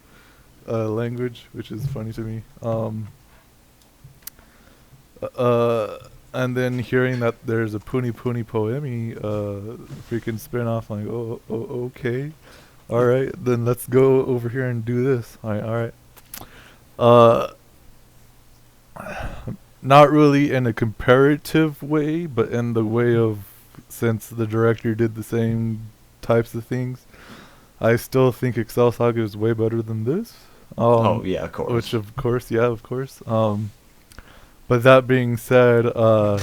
language, which is funny to me. And then hearing that there's a Puni Puni Poemy freaking spin-off, like, okay. Alright, then let's go over here and do this. Alright. Not really in a comparative way, but in the way of, since the director did the same types of things, I still think Excel Saga is way better than this. Oh yeah, of course. Which of course. But that being said, I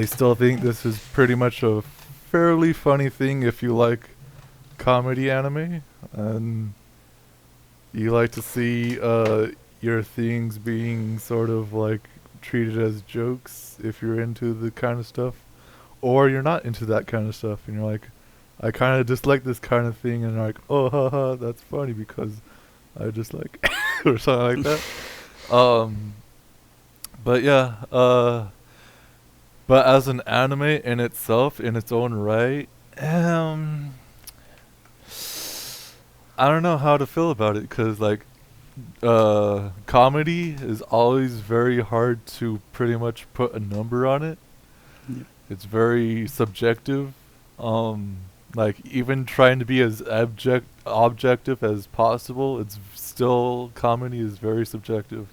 still think this is pretty much a fairly funny thing if you like comedy anime and you like to see your things being sort of like treated as jokes if you're into the kind of stuff, or you're not into that kind of stuff and you're like, I kind of dislike this kind of thing, and like, oh haha, that's funny because I just like or something like that. But yeah, but as an anime in itself, in its own right, I don't know how to feel about it, because like comedy is always very hard to pretty much put a number on it. Yeah. It's very subjective. Like even trying to be as objective as possible, it's still, comedy is very subjective.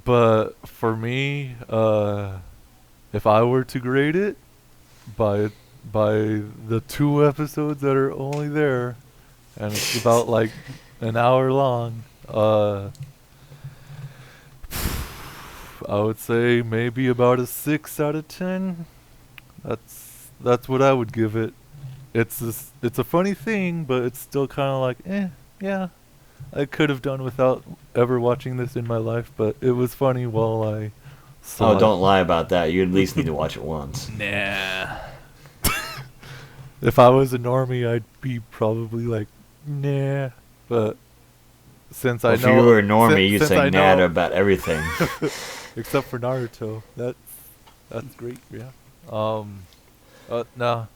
But for me, if I were to grade it by the 2 episodes that are only there, and it's about like an hour long, I would say maybe about a 6 out of 10. That's what I would give it. It's a funny thing, but it's still kind of like, yeah, I could have done without ever watching this in my life, but it was funny while I saw it. Oh, don't lie about that. You at least need to watch it once. Nah. If I was a normie, I'd be probably like, nah. But since I know... If you were a normie, you'd say nah to about everything. Except for Naruto. That's great, yeah. No.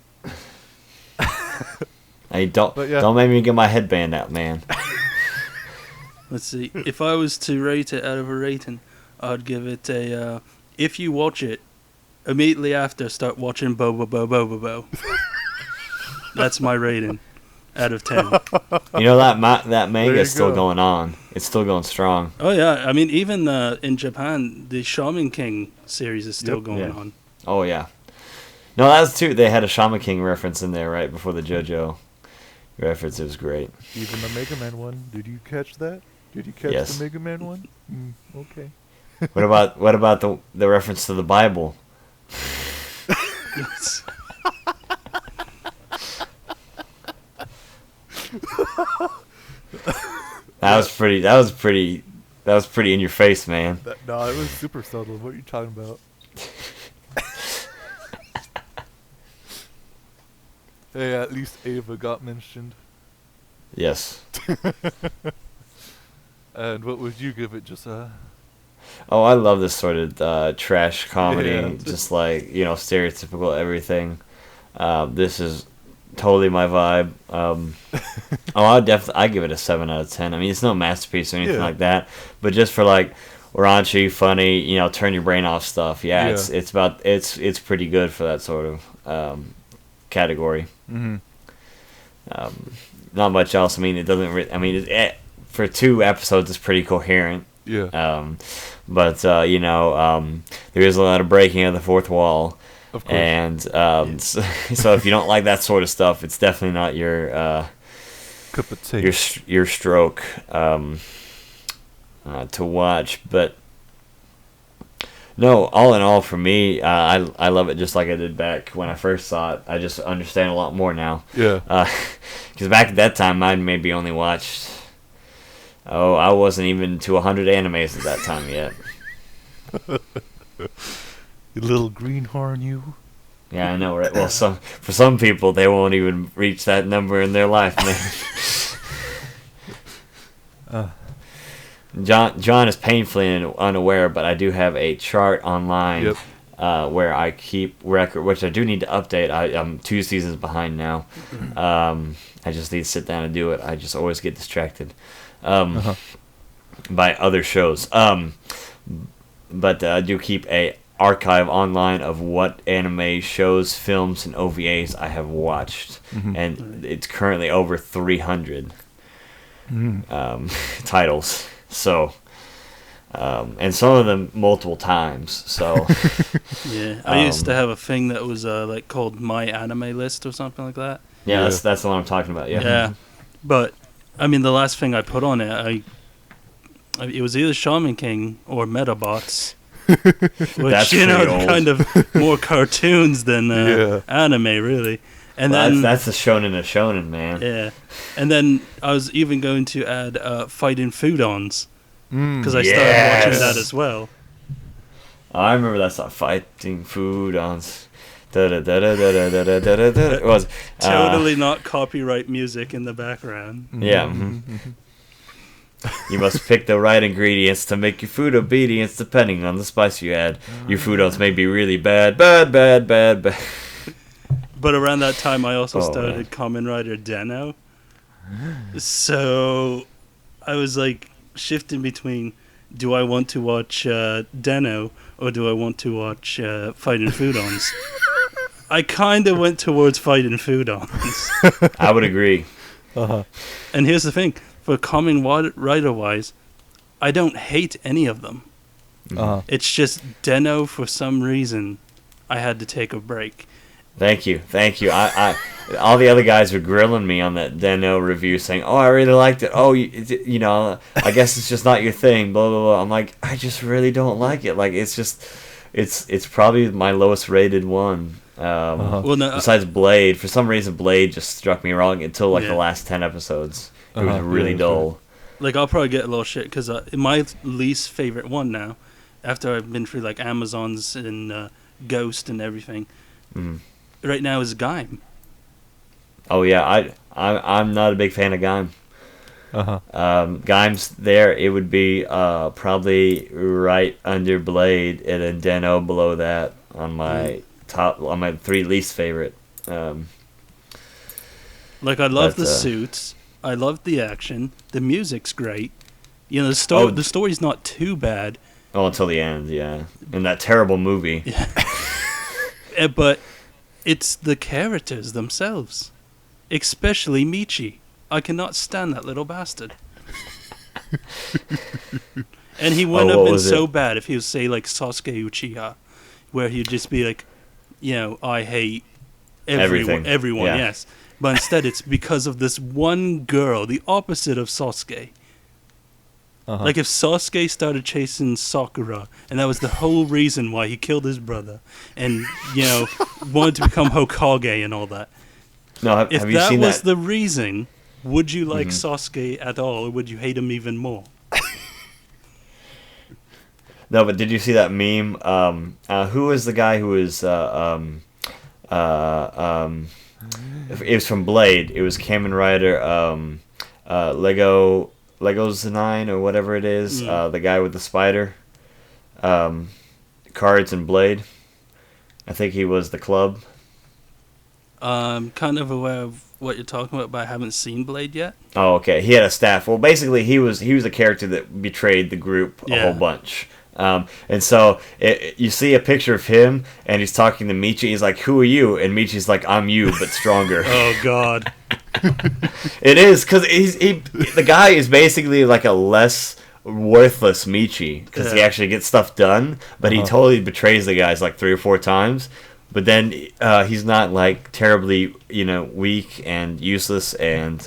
Hey, don't make me get my headband out, man. Let's see. If I was to rate it out of a rating, I'd give it a... if you watch it, immediately after start watching Bobo Bobo Bobo. That's my rating out of 10. You know, that manga is still going on. It's still going strong. Oh, yeah. I mean, even in Japan, the Shaman King series is still going on. Oh, yeah. No, that's too. They had a Shaman King reference in there right before the JoJo reference. It was great. Even the Mega Man one. Did you catch that? Did you catch the Mega Man one? Okay. What about the reference to the Bible? Yes. That was pretty in your face, man. No, it was super subtle. What are you talking about? Hey, at least Ava got mentioned. Yes. And what would you give it, Josiah? Oh, I love this sort of trash comedy, Yeah. just like, stereotypical everything. This is totally my vibe. I give it a 7 out of 10. I mean, it's no masterpiece or anything Yeah. like that, but just for like raunchy, funny, turn your brain off stuff. Yeah, Yeah. it's pretty good for that sort of category. Mm-hmm. Not much else. I mean, it doesn't. For 2 episodes, it's pretty coherent. Yeah. But there is a lot of breaking of the fourth wall. Of course. And so if you don't like that sort of stuff, it's definitely not your Cup of tea. your stroke to watch. But no, all in all, for me, I love it just like I did back when I first saw it. I just understand a lot more now. Yeah. Because back at that time, I maybe only watched. Oh, I wasn't even to 100 animes at that time yet. You little greenhorn, you. Yeah, I know, right? Well, for some people, they won't even reach that number in their life, man. John is painfully unaware, but I do have a chart online where I keep record, which I do need to update. I'm 2 seasons behind now. I just need to sit down and do it. I just always get distracted by other shows. But I do keep a archive online of what anime shows, films, and OVAs I have watched, and it's currently over 300 titles. So, and some of them multiple times. So, Yeah, I used to have a thing that was like called My Anime List or something like that. yeah, Yeah. that's the one I'm talking about. Yeah. Yeah, but I mean, the last thing I put on it, it was either Shaman King or Metabots. Which, That's pretty old. kind of more cartoons than anime, really. And then that's a shonen, man. yeah, and then I was even going to add Fighting Foodons because I started Yes. watching that as well. Oh, I remember that song, Fighting Foodons. It was Totally not copyright music in the background. Yeah. You must pick the right ingredients to make your food obedience depending on the spice you add. Your foodons may be really bad. But around that time, I also Oh, started man. Kamen Rider Den-O. So I was like shifting between, do I want to watch Den-O or do I want to watch Fighting Foodons? I kind of went towards Fighting Foodons. I would agree. And here's the thing. For Kamen Rider wise, I don't hate any of them. It's just Den-O, for some reason, I had to take a break. Thank you. I all the other guys were grilling me on that Den-O review, saying, "Oh, I really liked it. Oh, I guess it's just not your thing." Blah blah blah. I'm like, I just really don't like it. Like, it's probably my lowest rated one. Well, no, Besides Blade, for some reason, Blade just struck me wrong until like Yeah. the last 10 episodes. It was really Yeah, dull. like, I'll probably get a little shit because my least favorite one now, after I've been through like Amazons and Ghost and everything, right now is Gaim. Oh yeah, I'm not a big fan of Gaim. Gaim's there. It would be probably right under Blade, and then Den-O below that on my on my 3 least favorite. Like, I love But, the suits, I love the action, the music's great. You know, Oh. the story's not too bad. Oh, until the end, yeah. In that terrible movie. But it's the characters themselves, especially Michi. I cannot stand that little bastard. And he wouldn't have what been was so it? bad if he was, say, like Sasuke Uchiha, where he'd just be like, I hate Everything. everyone, Yeah. yes. But instead, it's because of this one girl, the opposite of Sasuke. Like, if Sasuke started chasing Sakura, and that was the whole reason why he killed his brother, and, wanted to become Hokage and all that. No, If have you that seen was that? the reason, would you like Sasuke at all, or would you hate him even more? No, but did you see that meme? Who was the guy who was it was from Blade. It was Kamen Rider, Lego's 9 or whatever it is. The guy with the spider. Cards and Blade. I think he was the club. I'm kind of aware of what you're talking about, but I haven't seen Blade yet. Oh, okay. He had a staff. Well, basically, he was a character that betrayed the group a whole bunch. And so you see a picture of him, and he's talking to Michi. He's like, "Who are you?" And Michi's like, "I'm you, but stronger." Oh God. It is, because the guy is basically like a less worthless Michi, because he actually gets stuff done, but he totally betrays the guys like 3 or 4 times. But then he's not like terribly, weak and useless and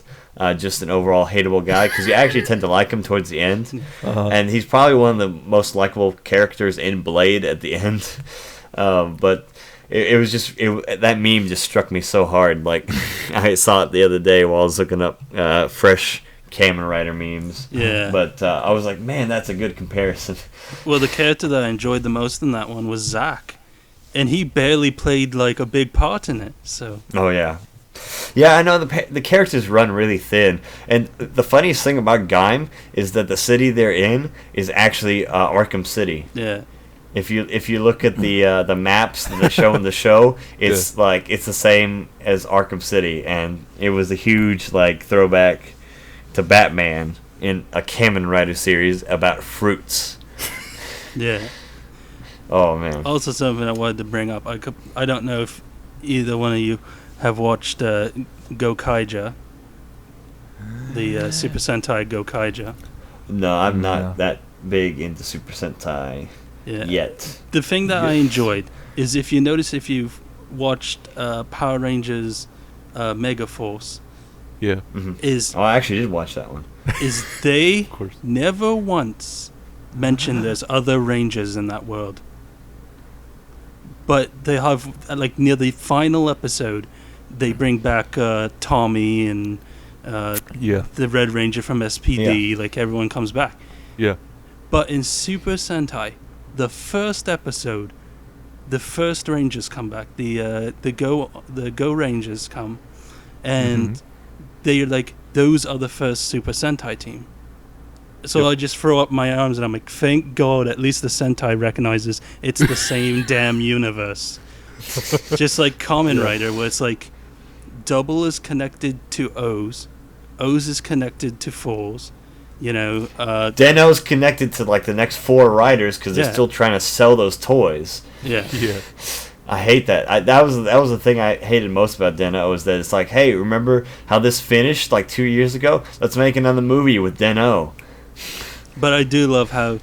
just an overall hateable guy, because you actually tend to like him towards the end. And he's probably one of the most likable characters in Blade at the end. But it was just that meme just struck me so hard. Like, I saw it the other day while I was looking up fresh Kamen Rider memes. Yeah. But I was like, man, that's a good comparison. Well, the character that I enjoyed the most in that one was Zack. And he barely played like a big part in it. So. Oh yeah, yeah. I know the characters run really thin, and the funniest thing about Gaim is that the city they're in is actually Arkham City. Yeah. If you look at the maps that they show in the show, it's like it's the same as Arkham City, and it was a huge like throwback to Batman in a Kamen Rider series about fruits. Yeah. Oh man. Also, something I wanted to bring up. I don't know if either one of you have watched Gokaija, the Super Sentai Gokaija. No, I'm not that big into Super Sentai yet. The thing that I enjoyed is, if you notice, if you've watched Power Rangers Mega Force, is I actually did watch that one. Is they never once mention there's other Rangers in that world. But they have, like, near the final episode, they bring back Tommy and the Red Ranger from SPD. Like, everyone comes back. Yeah. But in Super Sentai, the first episode, the first Rangers come back. The Go Rangers come, and they're like, those are the first Super Sentai team. So I just throw up my arms and I'm like, thank God, at least the Sentai recognizes it's the same damn universe. Just like Kamen Rider, where it's like, Double is connected to O's is connected to Fours, Deno's connected to like the next 4 riders because they're still trying to sell those toys. Yeah. I hate that. That was the thing I hated most about Deno, is that it's like, hey, remember how this finished like 2 years ago? Let's make another movie with Deno. But I do love how,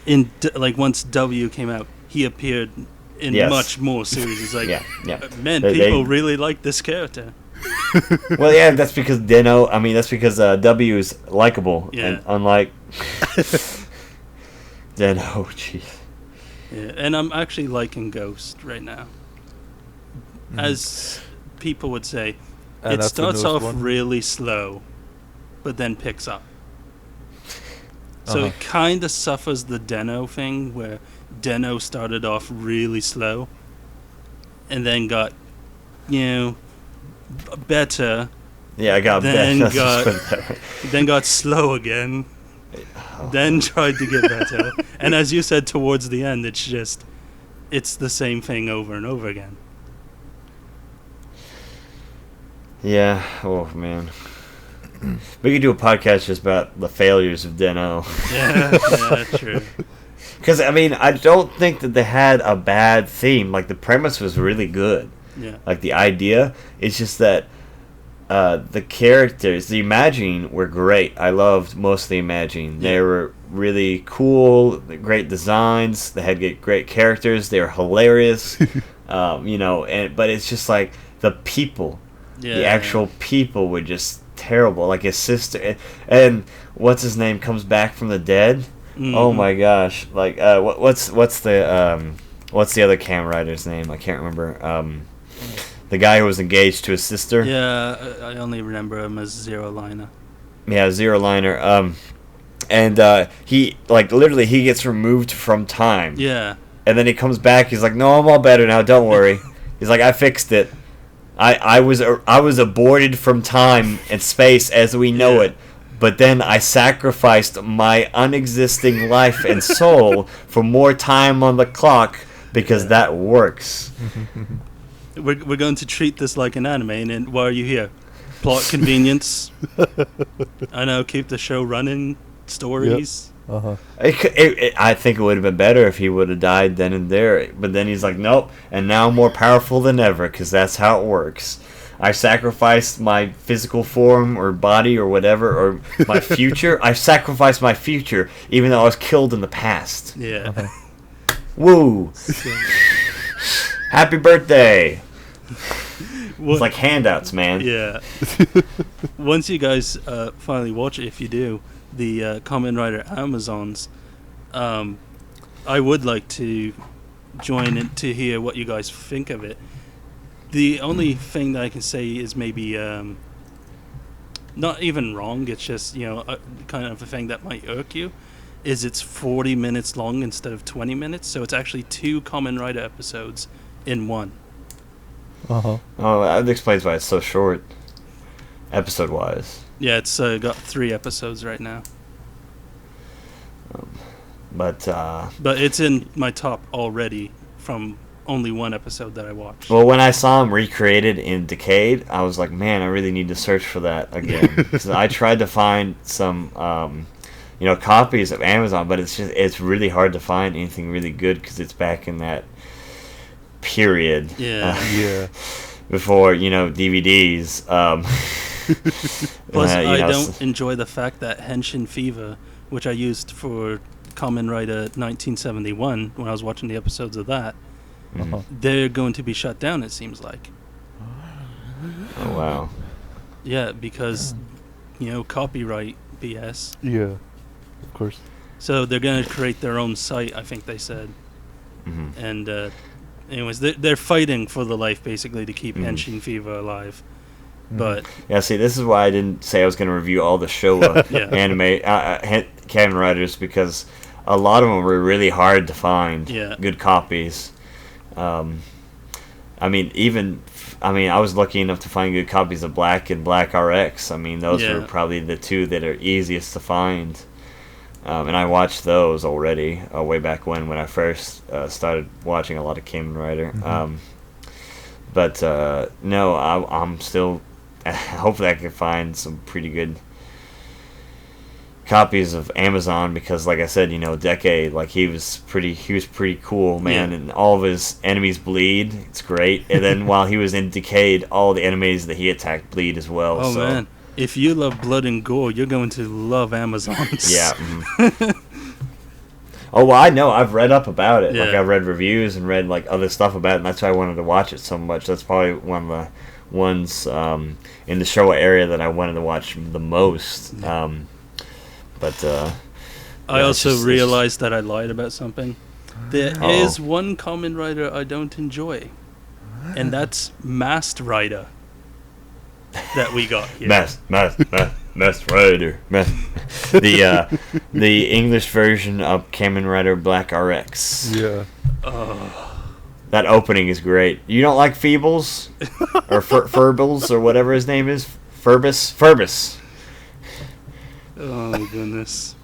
once W came out, he appeared in much more series. It's like, man, people really like this character. Well, yeah, that's because Deno. I mean, that's because W is likable, and unlike Deno, jeez. Yeah, and I'm actually liking Ghost right now. As people would say, it starts off really slow, but then picks up. So it kind of suffers the Deno thing, where Deno started off really slow, and then got, better. Yeah, I got better. Then got slow again. Then tried to get better. And as you said, towards the end, it's the same thing over and over again. Yeah. Oh man. We could do a podcast just about the failures of Deno. Yeah, true. Because, I mean, I don't think that they had a bad theme. Like, the premise was really good. Yeah. Like, the idea. It's just that the characters, the Imagine were great. I loved most of the Imagine. They were really cool, great designs. They had great characters. They were hilarious. But it's just like the people. The actual people were just terrible. Like his sister, and what's his name comes back from the dead. Oh my gosh! Like what's the other Kamen Rider's name? I can't remember. The guy who was engaged to his sister. Yeah, I only remember him as Zero Liner. Yeah, Zero Liner. And he literally he gets removed from time. Yeah. And then he comes back. He's like, "No, I'm all better now. Don't worry." He's like, "I fixed it. I was aborted from time and space as we know it, but then I sacrificed my unexisting life and soul for more time on the clock because that works. We're going to treat this like an anime, and then why are you here? Plot convenience. I know, keep the show running. Stories. Yep. Uh-huh. I think it would have been better if he would have died then and there. But then he's like, nope, and now I'm more powerful than ever because that's how it works. I sacrificed my physical form or body or whatever, or my future. I sacrificed my future even though I was killed in the past. Yeah. Uh-huh. Woo! Happy birthday! Well, It's like handouts, man. yeah. Once you guys finally watch it, if you do, the Kamen Rider Amazons, I would like to join in to hear what you guys think of it. The only thing that I can say is maybe not even wrong. It's just, kind of a thing that might irk you. Is it's 40 minutes long instead of 20 minutes, so it's actually 2 Kamen Rider episodes in one. Uh-huh. Oh, that explains why it's so short, episode-wise. Yeah, it's got 3 episodes right now. But it's in my top already from only one episode that I watched. well, when I saw him recreated in Decade, I was like, man, I really need to search for that again. 'Cause I tried to find some, copies of Amazon, but it's really hard to find anything really good because it's back in that period. Yeah. Yeah. Before DVDs. Plus, I don't enjoy the fact that Henshin Fever, which I used for Kamen Rider 1971 when I was watching the episodes of that, Uh-huh. they're going to be shut down, it seems like. Oh wow. Yeah, because, copyright BS. Yeah. Of course. So they're going to create their own site, I think they said. Hmm. And, anyways, they're fighting for the life, basically, to keep Mhm. Henshin Fever alive. Mhm. But, Yeah, see, this is why I didn't say I was going to review all the Showa Yeah. anime Kamen Riders, because a lot of them were really hard to find Yeah. good copies. I was lucky enough to find good copies of Black and Black RX. I mean, those Yeah. were probably the 2 that are easiest to find. And I watched those already way back when I first started watching a lot of Kamen Rider. Mhm. No, I'm still. Hopefully, I can find some pretty good copies of Amazon because, like I said, Decade, like he was pretty cool, man, Yeah. and all of his enemies bleed. It's great. And then while he was in Decade, all the enemies that he attacked bleed as well. oh, so. man. If you love blood and gore, you're going to love Amazons. Yeah. Oh, well, I know. I've read up about it. Like, Yeah. I've read reviews and read, other stuff about it, and that's why I wanted to watch it so much. That's probably one of the ones in the Showa area that I wanted to watch the most. Yeah. I Yeah, also realized that I lied about something. There is one Kamen Rider I don't enjoy, and that's Masked Rider that we got here. Masked Rider. The English version of Kamen Rider Black RX. Yeah. That opening is great. You don't like Feebles? Or Furbles, or whatever his name is? Furbus. Oh, my goodness.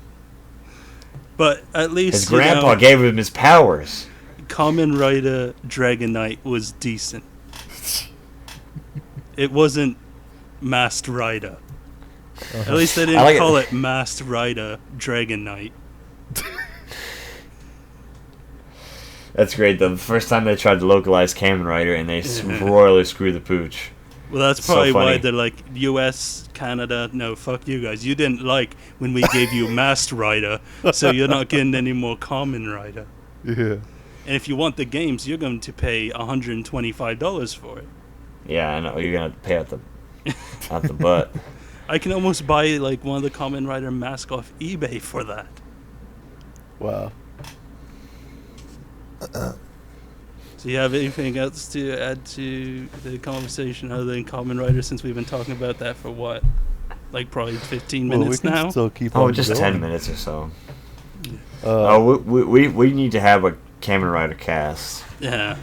But at least, His grandpa gave him his powers. Kamen Rider Dragon Knight was decent. It wasn't Masked Rider. At least they didn't call it Masked Rider Dragon Knight. That's great, though. The first time they tried to localize Kamen Rider, and they royally screwed the pooch. Well, that's So probably why funny. they're like, US, Canada, no, fuck you guys. You didn't like when we gave you Masked Rider, so you're not getting any more Kamen Rider. Yeah. And if you want the games, you're going to pay $125 for it. Yeah, I know. You're going to pay out the butt. I can almost buy like one of the Kamen Rider masks off eBay for that. Wow. So you have anything else to add to the conversation other than Kamen Rider, since we've been talking about that for what? Like probably 15 Well, we minutes can now? still keep Oh, on just going. 10 minutes or so. Uh, We need to have a Kamen Rider cast. Yeah,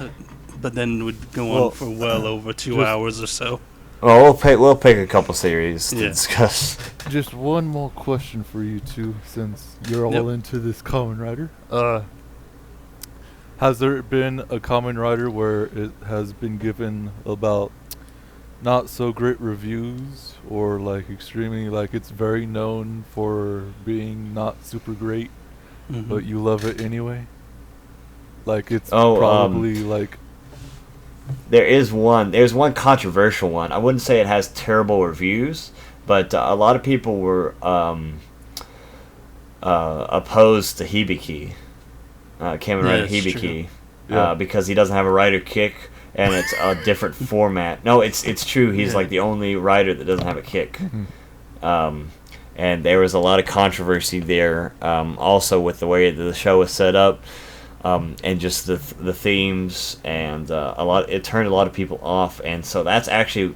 but then would go on Well, for well over 2 just- hours or so. Well, we'll pick a couple series to discuss. Just one more question for you two, since you're all into this Kamen Rider. Has there been a Kamen Rider where it has been given about not so great reviews, or like extremely, like it's very known for being not super great, but you love it anyway? Like it's probably like... There's one controversial one. I wouldn't say it has terrible reviews, but a lot of people were opposed to Hibiki, Kamen Rider Hibiki, because he doesn't have a rider kick, and it's a different format. No, it's true. He's like the only rider that doesn't have a kick. And there was a lot of controversy there, also with the way that the show was set up. And just the themes, and it turned a lot of people off, and so that's actually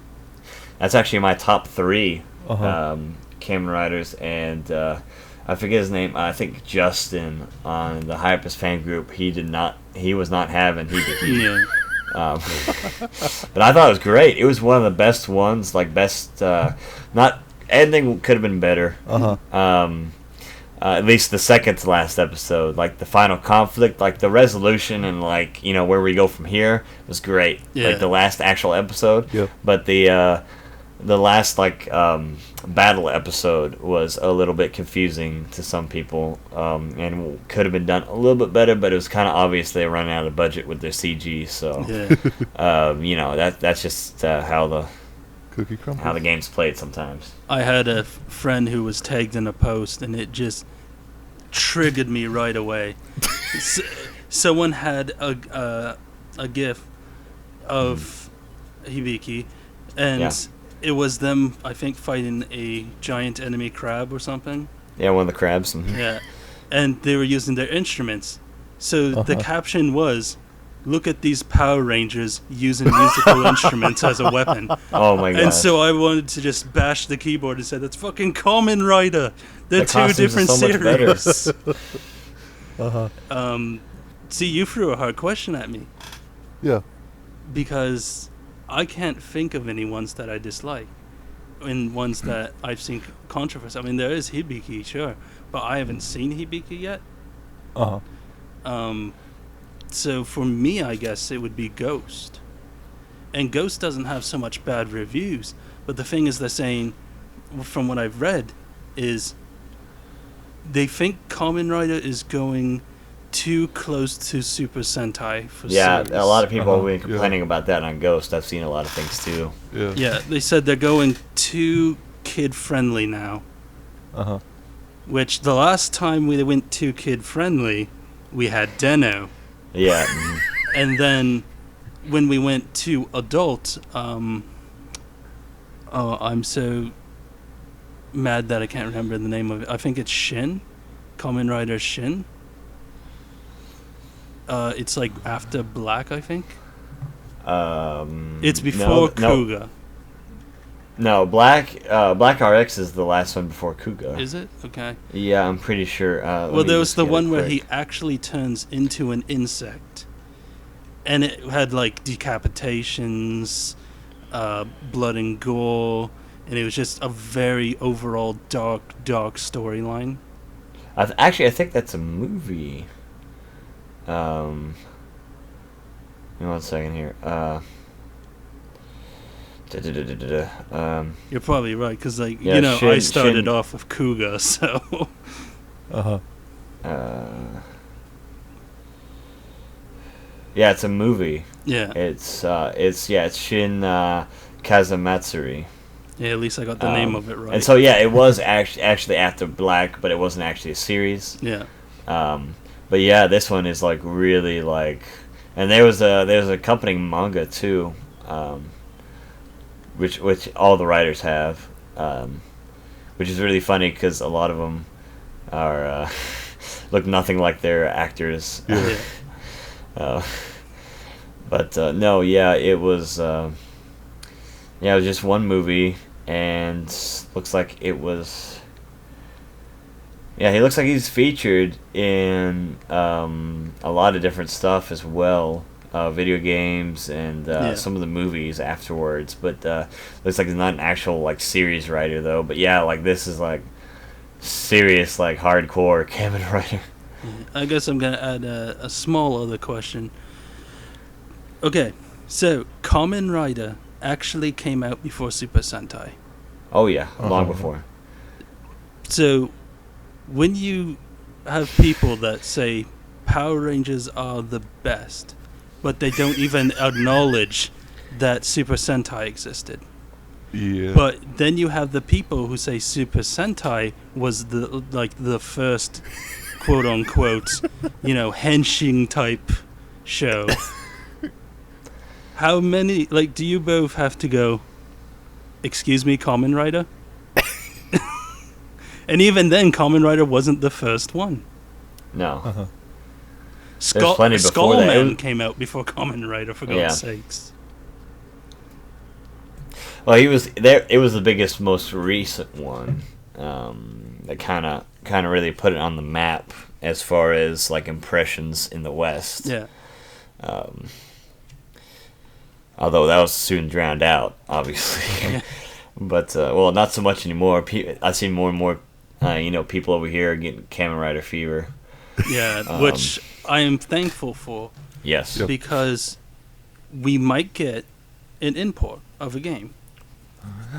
my top 3 Kamen Riders, and I forget his name. I think Justin on the Hypers fan group, he was not having Hibiki. But I thought it was great. It was one of the best ones, like best. Not anything could have been better. At least the second to last episode, like the final conflict, like the resolution, and like where we go from here was great. Like the last actual episode. But the last battle episode was a little bit confusing to some people, and could have been done a little bit better. But it was kind of obvious they were running out of budget with their CG. So that's just how the cookie crumbles. How the game's played sometimes. I had a friend who was tagged in a post, and it just triggered me right away. Someone had a GIF of Hibiki, and it was them, I think, fighting a giant enemy crab or something. Yeah, one of the crabs. Yeah, and they were using their instruments. So the caption was, "Look at these Power Rangers using musical instruments as a weapon." Oh my god! And so I wanted to just bash the keyboard and say, "That's fucking Kamen Rider. They're two different series." See, you threw a hard question at me. Yeah. Because I can't think of any ones that I dislike, and ones that I've seen controversy. I mean, there is Hibiki, sure, but I haven't seen Hibiki yet. So for me, I guess it would be Ghost. And Ghost doesn't have so much bad reviews, but the thing is, they're saying, from what I've read, is they think Kamen Rider is going too close to Super Sentai for series. A lot of people have been complaining about that on Ghost. I've seen a lot of things too. Yeah, they said they're going too kid-friendly now. Which, the last time we went too kid-friendly, we had Deno. Yeah. And then when we went to adult, I'm so mad that I can't remember the name of it. I think it's Shin, Kamen Rider Shin. It's like after Black, I think. It's before Kuga. No, Black RX is the last one before Kuga. Is it? Okay. Yeah, I'm pretty sure. Well, there was the one where he actually turns into an insect. And it had, like, decapitations, blood and gore, and it was just a very overall dark storyline. Actually, I think that's a movie. Give me 1 second here. You're probably right, because I started off with Kuga, so. Yeah, it's a movie. Yeah. It's Shin Kazamatsuri. Yeah, at least I got the name of it right. And so it was actually after Black, but it wasn't actually a series. Yeah. But yeah, this one is like really like, and there's accompanying manga too, which all the writers have, which is really funny because a lot of them are look nothing like their actors. Yeah. But no, yeah, it was just one movie, and looks like it was. Yeah, he looks like he's featured in a lot of different stuff as well. video games and some of the movies afterwards. But looks like he's not an actual like series writer though. But yeah, like this is like serious like hardcore Kamen Rider. I guess I'm gonna add a small other question. Okay, so Kamen Rider actually came out before Super Sentai. Oh yeah, long before. So when you have people that say Power Rangers are the best, but they don't even acknowledge that Super Sentai existed. Yeah. But then you have the people who say Super Sentai was the first quote unquote, henshin type show. How many do you both have to go, excuse me, Kamen Rider? And even then Kamen Rider wasn't the first one. No. Uh-huh. There's plenty before that. Skullman came out before Kamen Rider, for God's sakes. Well, he was there. It was the biggest, most recent one that kind of really put it on the map as far as like impressions in the West. Yeah. Although that was soon drowned out, obviously. Yeah. But not so much anymore. I see more and more, people over here getting Kamen Rider fever. Yeah, which I am thankful for. Yes. Yep. Because we might get an import of a game.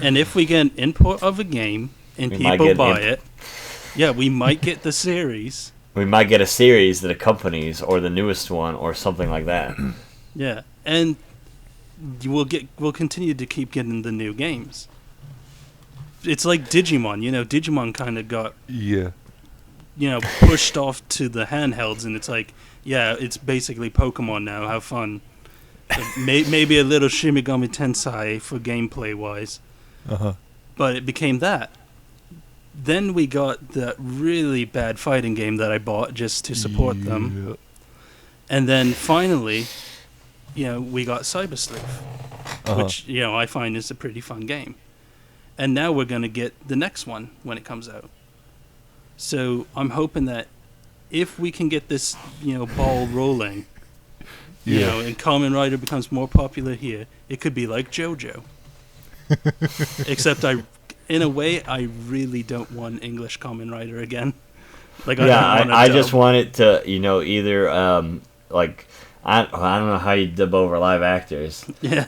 And if we get an import of a game and people buy it, we might get the series. We might get a series that accompanies, or the newest one, or something like that. Yeah, and we'll continue to keep getting the new games. It's like Digimon, Digimon kind of got pushed off to the handhelds, and it's like, it's basically Pokemon now. Have fun. Maybe a little Shin Megami Tensei for gameplay wise, but it became that. Then we got the really bad fighting game that I bought just to support them, and then finally, we got Cyber Sleuth, which I find is a pretty fun game, and now we're gonna get the next one when it comes out. So I'm hoping that if we can get this, ball rolling, and Kamen Rider becomes more popular here, it could be like JoJo. Except in a way, I really don't want English Kamen Rider again. I just want it to, either I don't know how you dub over live actors. Yeah.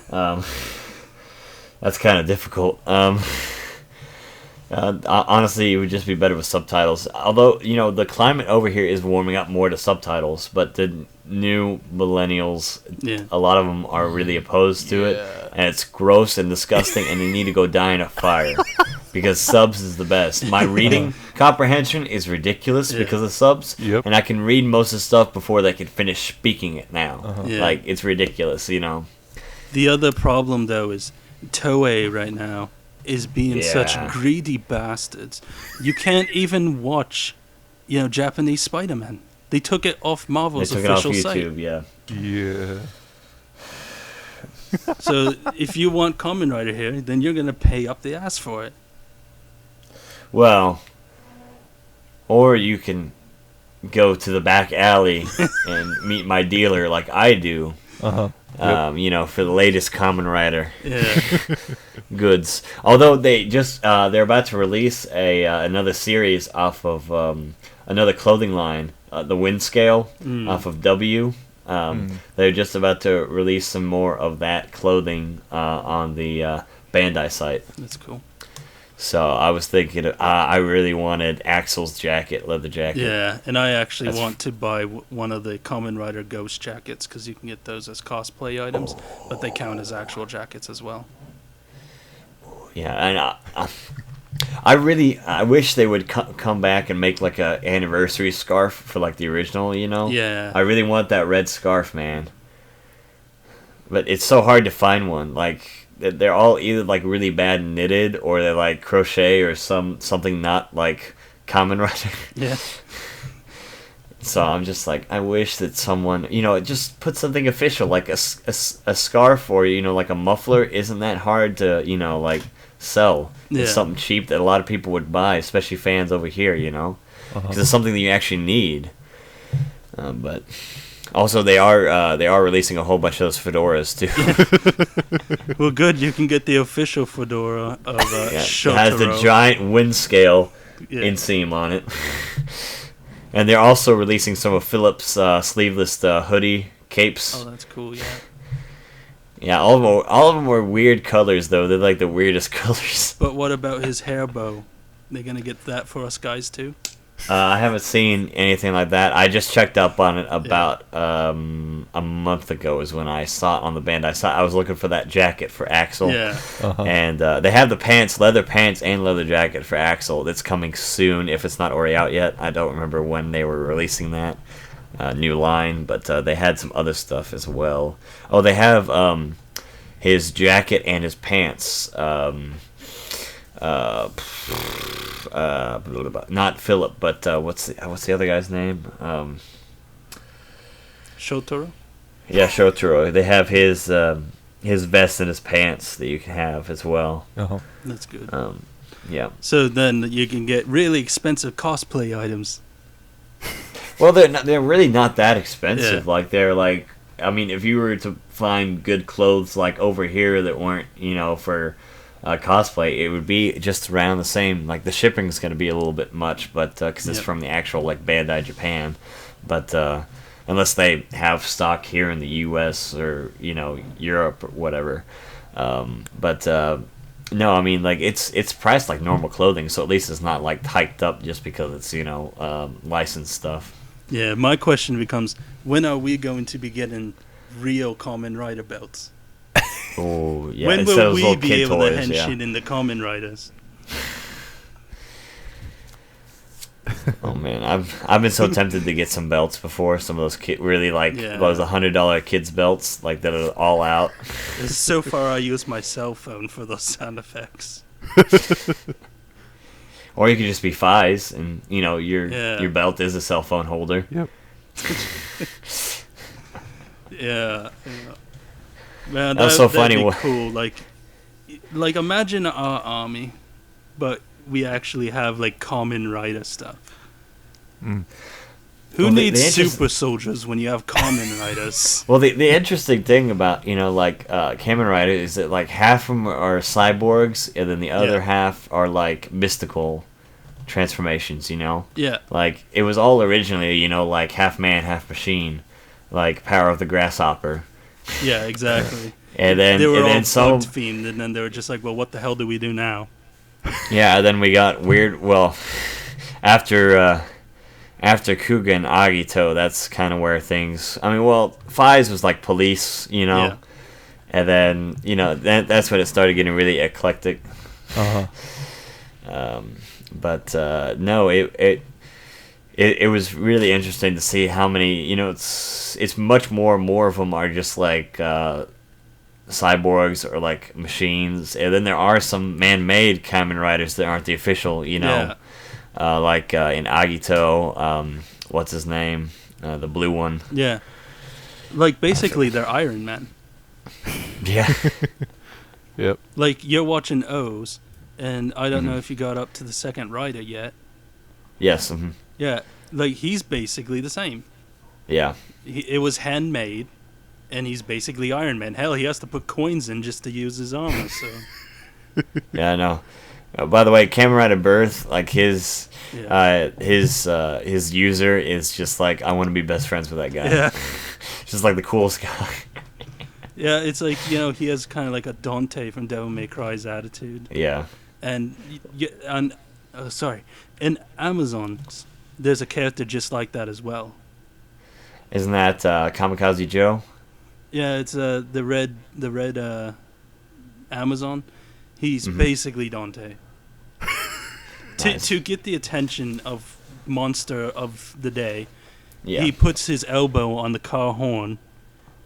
That's kind of difficult. Honestly, it would just be better with subtitles. Although, the climate over here is warming up more to subtitles, but the new millennials, a lot of them are really opposed to it, and it's gross and disgusting, and they need to go die in a fire, because subs is the best. My reading comprehension is ridiculous because of subs, and I can read most of the stuff before they can finish speaking it now. It's ridiculous, The other problem, though, is Toei right now is being such greedy bastards. You can't even watch, Japanese Spider-Man. They took it off Marvel's official site. YouTube, Yeah. So if you want Kamen Rider here, then you're gonna pay up the ass for it. Well, or you can go to the back alley and meet my dealer like I do. For the latest Kamen Rider goods. Although they just they're about to release another series off of another clothing line, the Wind Scale off of W. They're just about to release some more of that clothing on the Bandai site. That's cool. So I was thinking, I really wanted Axel's leather jacket. Yeah, and I actually want to buy one of the Kamen Rider Ghost jackets, because you can get those as cosplay items, but they count as actual jackets as well. Yeah, and I wish they would come back and make like a anniversary scarf for like the original, Yeah. I really want that red scarf, man. But it's so hard to find one. Like, they're all either like really bad knitted, or they're like crochet, or something not like Kamen Rider. Yeah. So I'm just like, I wish that someone, just put something official, like a scarf, or like a muffler. Isn't that hard to like sell? It's something cheap that a lot of people would buy, especially fans over here, because it's something that you actually need. But Also, they are releasing a whole bunch of those fedoras too. Well, good. You can get the official fedora of Yeah, it Shotaro. has the giant wind scale Yeah. inseam on it. And they're also releasing some of Philip's sleeveless hoodie capes. Oh, that's cool. Yeah. Yeah, all of them were weird colors though. They're like the weirdest colors. But what about his hair bow? They gonna get that for us guys too? I haven't seen anything like that. I just checked up on it about a month ago. Is when I saw it on the band. I was looking for that jacket for Axel. Yeah. And they have the pants, leather pants, and leather jacket for Axel. That's coming soon. If it's not already out yet, I don't remember when they were releasing that new line. But they had some other stuff as well. Oh, they have his jacket and his pants. Not Philip, but what's the other guy's name? Shotaro? Yeah, Shotaro. They have his vest and his pants that you can have as well. That's good. Yeah. So then you can get really expensive cosplay items. Well, they're really not that expensive. Yeah. Like they're like, I mean, if you were to find good clothes like over here that weren't, for cosplay, it would be just around the same. Like the shipping's going to be a little bit much, but because it's from the actual like Bandai Japan, but unless they have stock here in the U.S. or Europe or whatever, but no, I mean like it's priced like normal clothing, so at least it's not like hiked up just because it's licensed stuff. Yeah, my question becomes, when are we going to be getting real Kamen Rider belts? Oh yeah, When instead will of we little be kid able toys, to yeah. henshin in the Kamen Riders? Oh man, I've been so tempted to get some belts before. Some of those really those $100 kids belts like that are all out. So far, I use my cell phone for those sound effects. Or you could just be Fies, and your belt is a cell phone holder. Yep. Yeah. Man, That's so that'd funny. be cool. Like imagine our army, but we actually have like Kamen Rider stuff. Mm. Who Well, needs the super soldiers when you have Kamen Riders? Well, the interesting thing about Kamen Rider is that like half of them are cyborgs, and then the other half are like mystical transformations. Yeah. Like it was all originally like half man, half machine, like Power of the Grasshopper. Yeah, exactly. And then they were all some bug themed, and then they were just like, well, what the hell do we do now? Yeah, then we got weird. Well, after Kuga and Agito, that's kind of where things. I mean, well, Fies was like police, Yeah. and then that's when it started getting really eclectic. But no, it was really interesting to see how many. It's much more of them are just like cyborgs or like machines, and then there are some man-made Kamen Riders that aren't the official. Like in Agito, what's his name? The blue one. Yeah. Like basically they're Iron Man. Yeah. Yep. Like you're watching O's, and I don't know if you got up to the second rider yet. Yes. Mm-hmm. Yeah, like he's basically the same. Yeah. It was handmade, and he's basically Iron Man. Hell, he has to put coins in just to use his armor. So. Yeah, I know. By the way, Kamen Rider Birth, like his user is just like, I want to be best friends with that guy. Yeah. Just like the coolest guy. Yeah, it's like he has kind of like a Dante from Devil May Cry's attitude. Yeah. And in Amazon, there's a character just like that as well. Isn't that Kamikaze Joe? Yeah, it's the red Amazon. He's basically Dante. Nice. To get the attention of monster of the day, Yeah. he puts his elbow on the car horn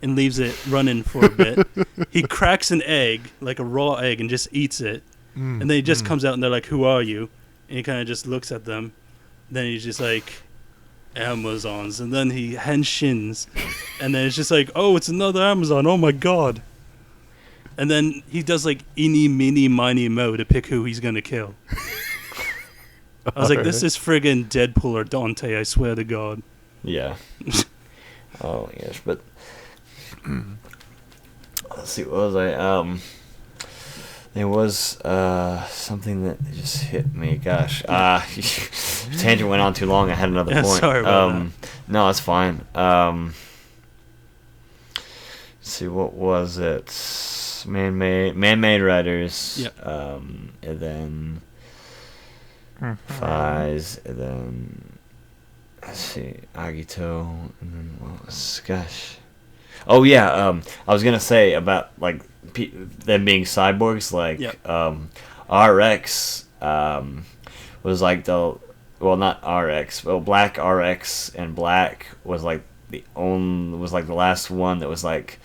and leaves it running for a bit. He cracks an egg, like a raw egg, and just eats it. And then he just comes out and they're like, "Who are you?" And he kind of just looks at them. Then he's just like, "Amazons." And then he henshins. And then it's just like, "Oh, it's another Amazon. Oh my god." And then he does like eeny, meeny, miny, mo to pick who he's going to kill. I was like, this is friggin' Deadpool or Dante, I swear to God. Yeah. Oh yes, but let's see. What was I? There was something that just hit me. Gosh, tangent went on too long. I had another point. Sorry about that. No, it's fine. Let's see, what was it? Man-made riders. Yep. And then Fies, and then let's see, Agito, and then what was? Gosh. Oh yeah. I was gonna say about like them being cyborgs. Like Yep. RX was like not RX. Well, Black RX and Black was like the last one that was like.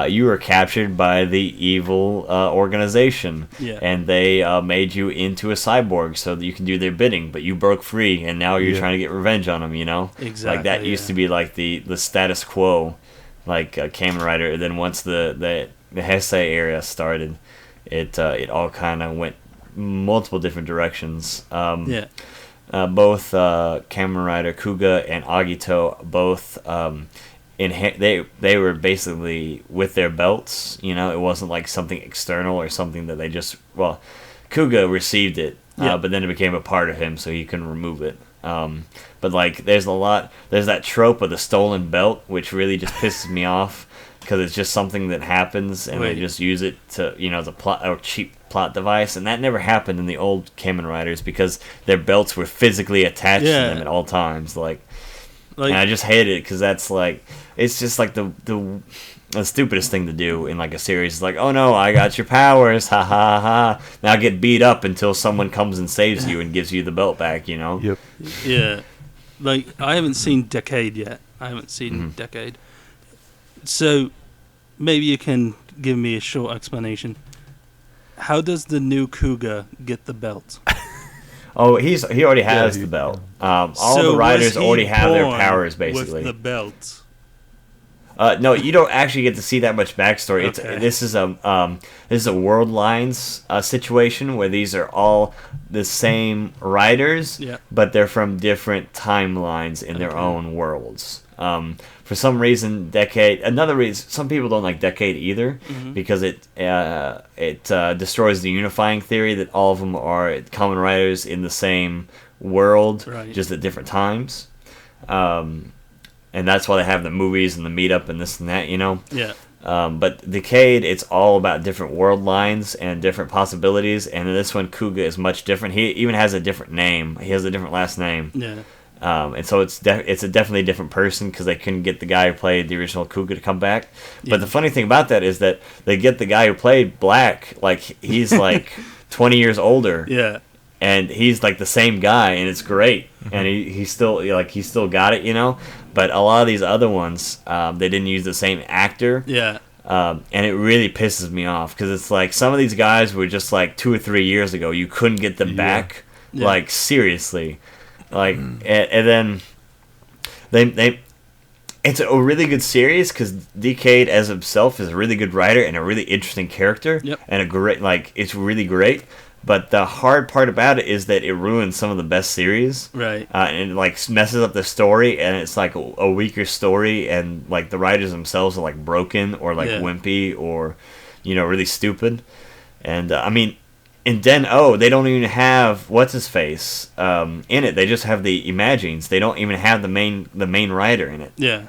You were captured by the evil organization, Yeah. and they made you into a cyborg so that you can do their bidding. But you broke free, and now you're trying to get revenge on them. You know, Exactly. like that used to be like the status quo, like Kamen Rider. And then once the Heisei era started, it all kind of went multiple different directions. Yeah. Both Kamen Rider Kuga and Agito both. They were basically with their belts, you know. It wasn't like something external or something that they just Kuga received it, but then it became a part of him, so he couldn't remove it. But like, there's that trope of the stolen belt, which really just pisses me off because it's just something that happens and they just use it to, you know, as a cheap plot device, and that never happened in the old Kamen Riders because their belts were physically attached to them at all times, like. And I just hate it because that's like, it's just like the stupidest thing to do in like a series. It's like, oh no, I got your powers, ha ha ha. Now get beat up until someone comes and saves you and gives you the belt back, you know? Yep. Yeah. Like, I haven't seen Decade yet. Decade. So, maybe you can give me a short explanation. How does the new Kuga get the belt? Oh, he already has the belt. All the riders already have their powers, basically. With the belt. No, you don't actually get to see that much backstory. Okay. This is a world lines situation where these are all the same riders, but they're from different timelines in their own worlds. For some reason, another reason, some people don't like Decade either, because it destroys the unifying theory that all of them are Kamen Riders in the same world, just at different times. And that's why they have the movies and the meetup and this and that, you know? Yeah. But Decade, it's all about different world lines and different possibilities, and in this one, Kuga is much different. He even has a different name. He has a different last name. Yeah. And so it's a definitely different person because they couldn't get the guy who played the original Kuga to come back. But the funny thing about that is that they get the guy who played Black, like he's like 20 years older. Yeah. And he's like the same guy, and it's great. And he still got it, you know. But a lot of these other ones, they didn't use the same actor. Yeah. And it really pisses me off because it's like some of these guys were just like 2 or 3 years ago. You couldn't get them back. Yeah. Like seriously. Like and then they it's a really good series because Decade as himself is a really good writer and a really interesting character. Yep. And a great, like, it's really great. But the hard part about it is that it ruins some of the best series. Right. And it, like, messes up the story, and it's like a weaker story, and like the writers themselves are like broken or like wimpy or, you know, really stupid. And I mean, in Den O, they don't even have what's his face in it. They just have the Imagines. They don't even have the main writer in it. Yeah.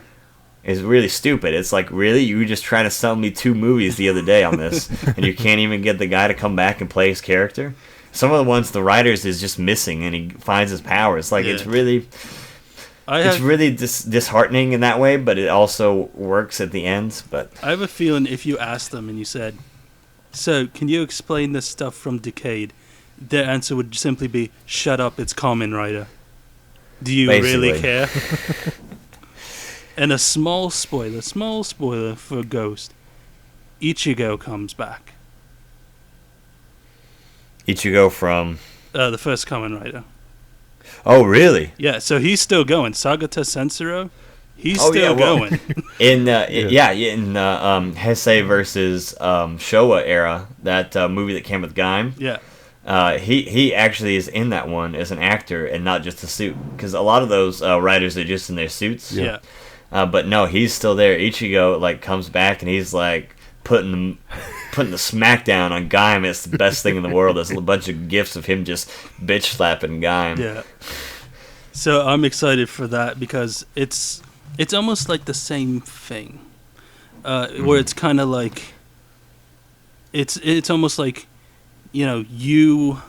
It's really stupid. It's like, really? You were just trying to sell me 2 movies the other day on this, and you can't even get the guy to come back and play his character? Some of the ones the writers is just missing, and he finds his powers. Like, it's really... It's really disheartening in that way, but it also works at the end. But I have a feeling if you asked them and you said, so, can you explain this stuff from Decade? Their answer would simply be, shut up, it's Kamen Rider. Do you really care? And a small spoiler for Ghost. Ichigo comes back. Ichigo from... the first Kamen Rider. Oh, really? Yeah, so he's still going. Sagata Sensoro, he's still going. In Heisei versus Showa era, that movie that came with Gaim. Yeah. He actually is in that one as an actor and not just a suit, because a lot of those writers are just in their suits. Yeah. But no, he's still there. Ichigo like comes back and he's like putting the smackdown on Gaim. It's the best thing in the world. There's a bunch of gifs of him just bitch slapping Gaim. Yeah. So I'm excited for that because it's almost like the same thing, where it's kind of like it's almost like, you know, you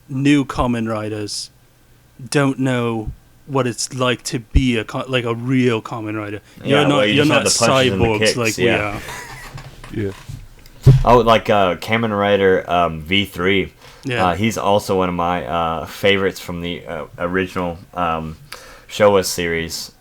new Kamen Riders don't know what it's like to be like a real Kamen Rider. You're not cyborgs like we are. Yeah. Oh, like Kamen Rider V3. Yeah. He's also one of my favorites from the original Showa series,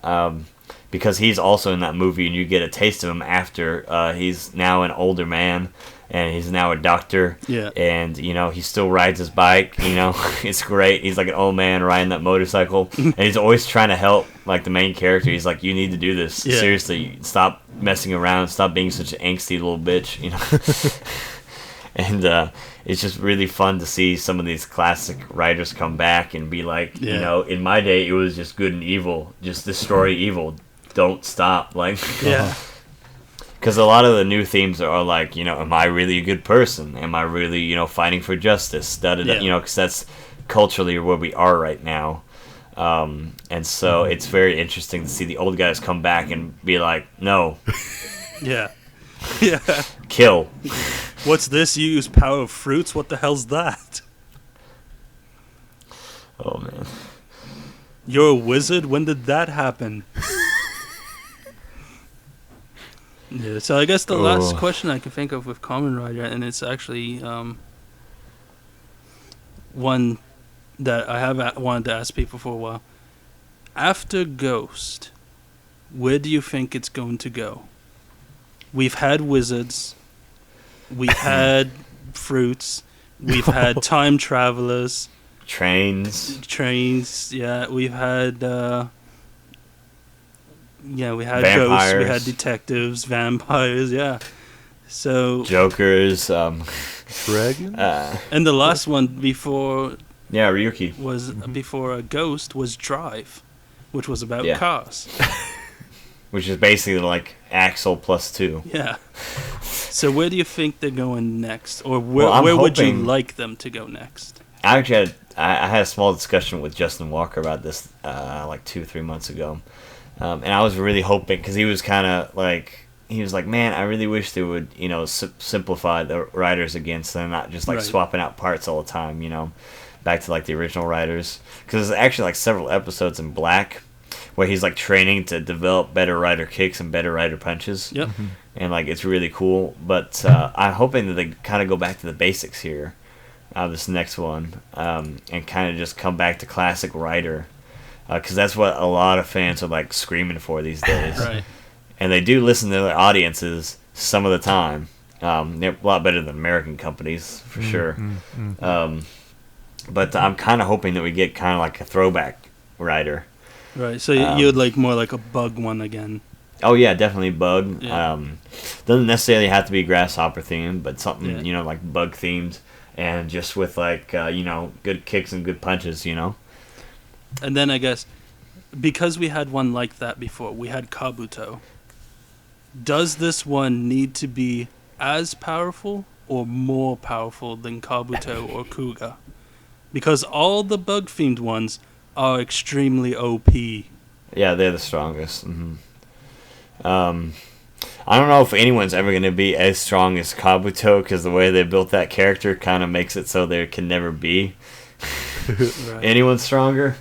because he's also in that movie, and you get a taste of him after he's now an older man, and he's now a doctor. Yeah. And, you know, he still rides his bike, you know. It's great. He's like an old man riding that motorcycle, and he's always trying to help, like, the main character. He's like, you need to do this. Yeah. Seriously, stop messing around. Stop being such an angsty little bitch, you know. And it's just really fun to see some of these classic writers come back and be like, you know, in my day, it was just good and evil. Just destroy evil. Don't stop. Like, Yeah. because a lot of the new themes are like, you know, am I really a good person? Am I really, you know, fighting for justice? Yeah. You know, because that's culturally where we are right now. And so it's very interesting to see the old guys come back and be like, no, Yeah. Yeah. kill. What's this? You use power of fruits? What the hell's that? Oh, man. You're a wizard? When did that happen? Yeah, so I guess the last question I can think of with Kamen Rider, and it's actually one that I have wanted to ask people for a while. After Ghost, where do you think it's going to go? We've had wizards, we've had fruits, we've had time travelers, Trains. yeah, we've had we had Vampires. ghosts, we had detectives, vampires, yeah. So Jokers. Dragon? and the last one before Yeah, Ryuki. was before a Ghost was Drive, which was about Yeah. cars. Which is basically like Axel plus 2. Yeah. So where do you think they're going next, or where Well, I'm where would you hoping- like them to go next? I actually I had a small discussion with Justin Walker about this like 2-3 months ago, and I was really hoping, because he was kind of like, he was like, man, I really wish they would, you know, simplify the riders again, so they're not just like Right. swapping out parts all the time, you know, back to like the original riders, because there's actually like several episodes in Black where he's like training to develop better rider kicks and better rider punches. Yep. And like it's really cool, but I'm hoping that they kind of go back to the basics here, this next one, and kind of just come back to classic Rider, because that's what a lot of fans are like screaming for these days. Right. And they do listen to their audiences some of the time. They're a lot better than American companies for sure. But I'm kind of hoping that we get kind of like a throwback Rider. Right. So you would like more like a Bug one again. Oh yeah, definitely Bug. Yeah. Doesn't necessarily have to be Grasshopper themed, but something, Yeah. you know, like Bug themed, and just with like you know, good kicks and good punches, you know. And then I guess because we had one like that before, we had Kabuto. Does this one need to be as powerful or more powerful than Kabuto or Kuga? Because all the Bug themed ones are extremely OP. Yeah, they're the strongest. I don't know if anyone's ever going to be as strong as Kabuto, because the way they built that character kind of makes it so there can never be Right. anyone stronger.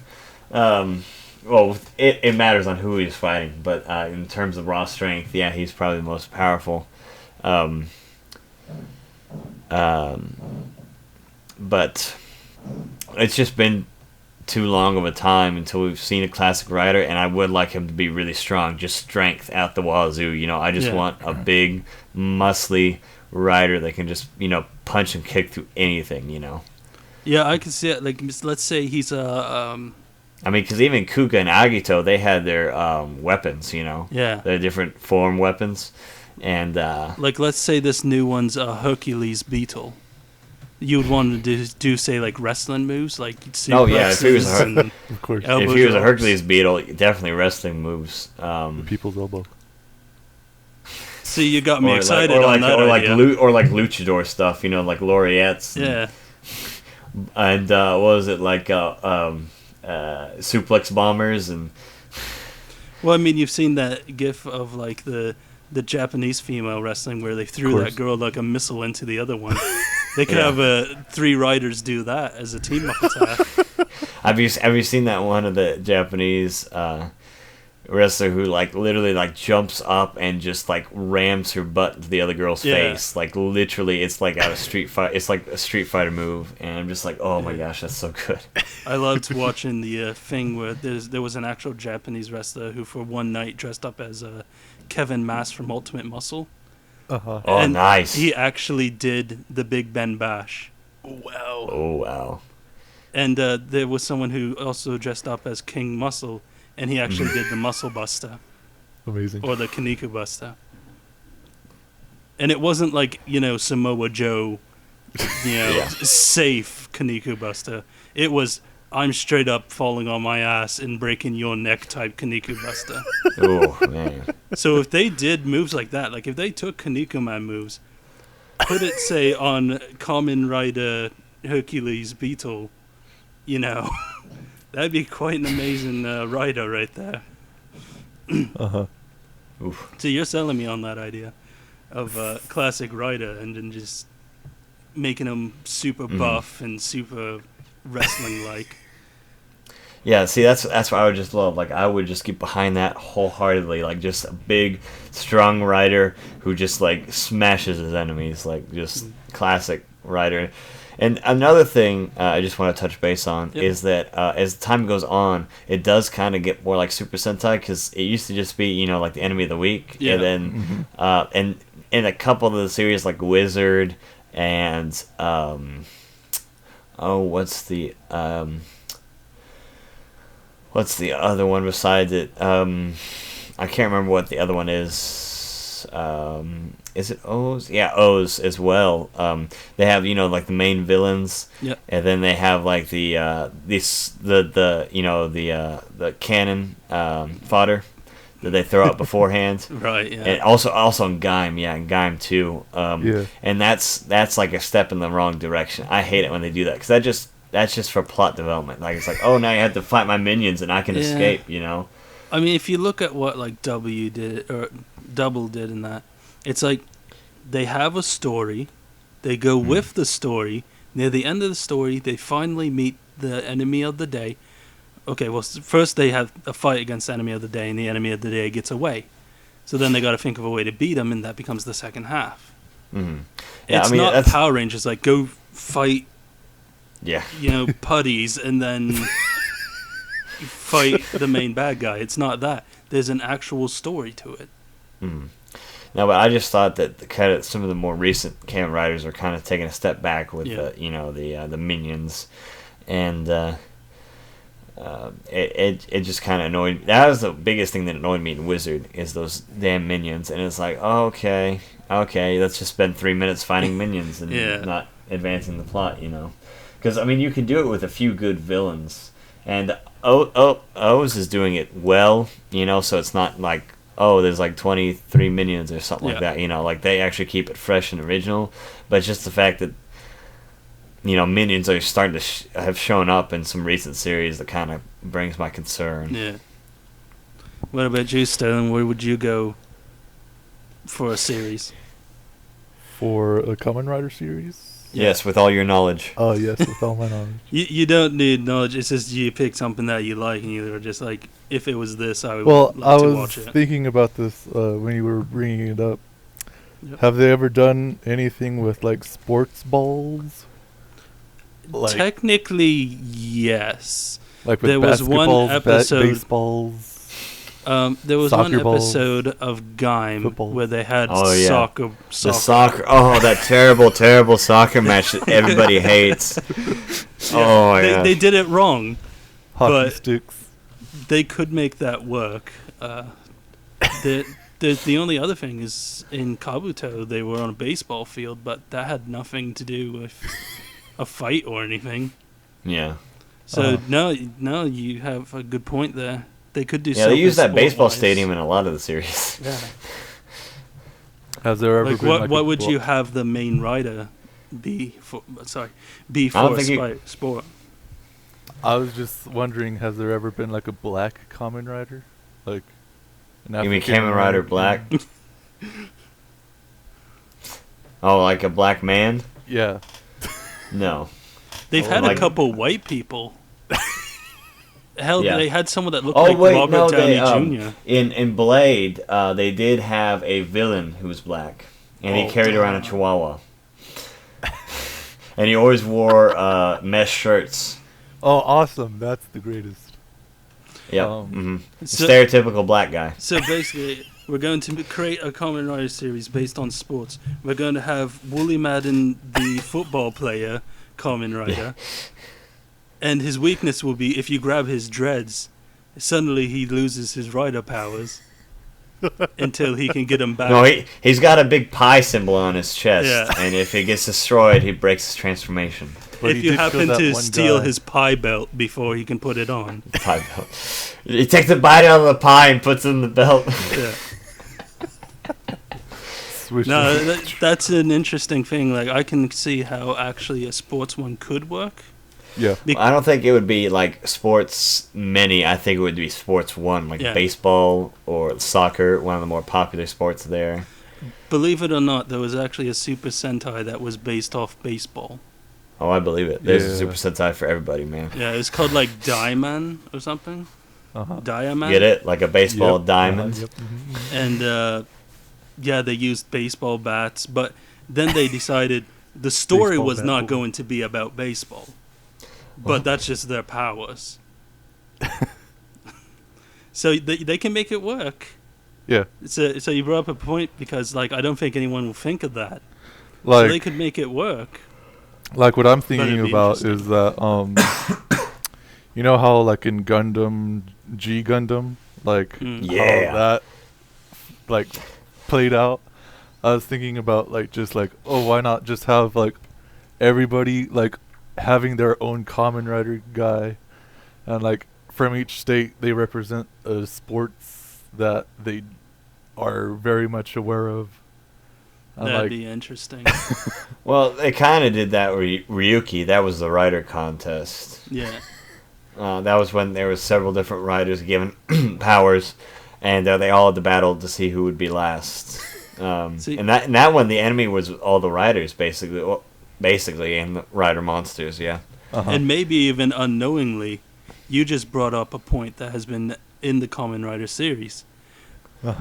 Well, it matters on who he's fighting, but in terms of raw strength, yeah, he's probably the most powerful. But it's just been too long of a time until we've seen a classic rider, and I would like him to be really strong, just strength out the wazoo. You know, I just want a big, muscly rider that can just, you know, punch and kick through anything, you know. Yeah, I can see it. Like, let's say he's a. I mean, because even Kuga and Agito, they had their weapons, you know. Yeah. Their different form weapons. And Like, let's say this new one's a Hercules Beetle. you would want to do say like wrestling moves, like Oh yeah, if he was and Of course. elbow if he was a drops. Hercules beetle, definitely wrestling moves. The people's elbow. See, you got me Or excited like, or on like, that or like, idea. or like luchador stuff, you know, like laureates. Yeah. And what was it like? Suplex bombers and. Well, I mean, you've seen that gif of like the Japanese female wrestling where they threw that girl like a missile into the other one. They could Yeah. have 3 riders do that as a team up attack. Have you seen that one of the Japanese wrestler who like literally like jumps up and just like rams her butt into the other girl's Yeah. face? Like literally, it's like out of Street Fight. It's like a Street Fighter move, and I'm just like, oh my gosh, that's so good. I loved watching the thing where there was an actual Japanese wrestler who for one night dressed up as Kevin Mass from Ultimate Muscle. Uh-huh. Oh, And nice. He actually did the Big Ben Bash. Wow. Oh wow. And there was someone who also dressed up as King Muscle, and he actually did the Muscle Buster Amazing. or the Kaneko Buster. And it wasn't like, Samoa Joe, Yeah. safe Kaneko Buster. It was, I'm straight up falling on my ass and breaking your neck type Kaneko Buster. Oh man. So if they did moves like that, like if they took Kaneko Man moves, put it, say, on Kamen Rider Hercules Beetle, that'd be quite an amazing rider right there. Uh-huh. Oof. So you're selling me on that idea of classic rider and then just making them super buff and super wrestling-like. Yeah, see, that's what I would just love. Like, I would just get behind that wholeheartedly. Like, just a big, strong rider who just, like, smashes his enemies. Like, just classic rider. And another thing I just want to touch base on is that as time goes on, it does kind of get more like Super Sentai, because it used to just be, like, the enemy of the week. Yeah. And then, and in a couple of the series, like Wizard and, what's the other one besides it? I can't remember what the other one is. Is it O's? Yeah, O's as well. They have like the main villains, and then they have like the cannon fodder that they throw out beforehand. Right. Yeah. And also in Gaim, in Gaim too. Yeah. And that's like a step in the wrong direction. I hate it when they do that, because that's just for plot development. Like, it's like, oh, now you have to fight my minions and I can escape, I mean, if you look at what like W did or Double did in that, it's like they have a story, they go with the story. Near the end of the story, they finally meet the enemy of the day. Okay, well, first they have a fight against the enemy of the day, and the enemy of the day gets away. So then they got to think of a way to beat him, and that becomes the second half. Mm-hmm. Yeah, It's not Power Rangers like go fight. Yeah. Putties and then fight the main bad guy. It's not that. There's an actual story to it. Mm. No, but I just thought that kind of some of the more recent Kamen Riders are kind of taking a step back with the minions, and it just kind of annoyed me. That was the biggest thing that annoyed me in Wizard, is those damn minions. And it's like, oh, okay, let's just spend 3 minutes fighting minions and not advancing the plot, Because, I mean, you can do it with a few good villains. And O's is doing it well, so it's not like, oh, there's like 23 minions or something like that, Like, they actually keep it fresh and original. But it's just the fact that, minions are starting to have shown up in some recent series that kind of brings my concern. Yeah. What about you, Stone? Where would you go for a series? For a Kamen Rider series? Yes, with all your knowledge. Oh, yes, with all my knowledge. You don't need knowledge. It's just you pick something that you like, and you're just like, if it was this, I would like to watch it. Thinking about this when you were bringing it up. Yep. Have they ever done anything with, like, sports balls? Like, Technically, yes. like with there was one basketballs, episode- baseballs. There was Soccer one balls, episode of Gaim footballs. where they had Oh, yeah. soccer. The soccer. Oh, that terrible soccer match that everybody hates. Oh, my God. They did it wrong. Hockey but- sticks. They could make that work. The only other thing is in Kabuto they were on a baseball field, but that had nothing to do with a fight or anything. Yeah. So no, you have a good point there. They could do Yeah, something they use that baseball sport-wise. stadium in a lot of the series. Yeah. Has there ever Like been like what would you have the main rider be for? Be I don't for think sport. I was just wondering, has there ever been like a black Kamen Rider? Like an You mean African Kamen Rider American- Black? Oh, like a black man? Yeah. No. They've had like- a couple white people. Hell, Yeah. they had someone that looked Oh like wait, Robert no, Downey they Jr. in Blade, they did have a villain who was black, and he Oh, carried around a damn. chihuahua, and he always wore mesh shirts. Oh, awesome! That's the greatest. Yeah, So- stereotypical black guy. So basically, we're going to create a Kamen Rider series based on sports. We're going to have Wooly Madden, the football player, Kamen Rider. And his weakness will be if you grab his dreads, suddenly he loses his rider powers until he can get them back. No, he's got a big pie symbol on his chest, Yeah. and if it gets destroyed, he breaks his transformation. But if he you did kill happen that to one steal guy. his pie belt before he can put it on. Pie belt. He takes a bite out of the pie and puts it in the belt. Yeah. Switch No, it. that's an interesting thing. Like, I can see how actually a sports one could work. Yeah. I don't think it would be like sports mini. I think it would be sports one, like Yeah. baseball or soccer, one of the more popular sports there. Believe it or not, there was actually a Super Sentai that was based off baseball. Oh, I believe it. There's a Yeah. Super Sentai for everybody, man. Yeah, it's called like Diamond or something. Uh-huh. Diamond. Get it? Like a baseball Yep. diamond. Yep. Mhm. And yeah, they used baseball bats, but then they decided the story Baseball was bat not boy. going to be about baseball. But that's just their powers. So they can make it work. Yeah. So you brought up a point because like I don't think anyone will think of that. So they Like could make it work. what I'm it'd thinking be about interesting. is that you know how like in Gundam, G Gundam, like Yeah. how that like played out. I was thinking about like just like, oh, why not just have like everybody like having their own Kamen Rider guy, and like from each state they represent a sports that they are very much aware of. And That'd like, be interesting. Well, they kind of did that with Ryuki. That was the rider contest. Yeah. That was when there was several different riders given powers, and they all had to battle to see who would be last. See- And that one, the enemy was all the riders, basically, and the rider monsters. Yeah. uh-huh. And maybe even unknowingly, you just brought up a point that has been in the Kamen Rider series.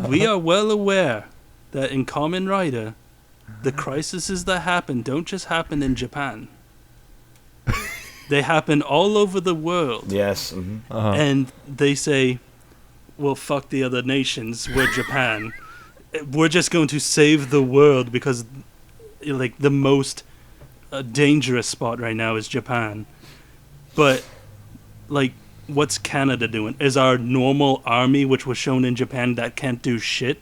We are well aware that in Kamen Rider, the crises that happen don't just happen in Japan. They happen all over the world. Yes. Mm-hmm. uh-huh. And they say, well, fuck the other nations, we're Japan. We're just going to save the world because, like, the most dangerous spot right now is Japan. But, like, what's Canada doing? Is our normal army, which was shown in Japan, that can't do shit?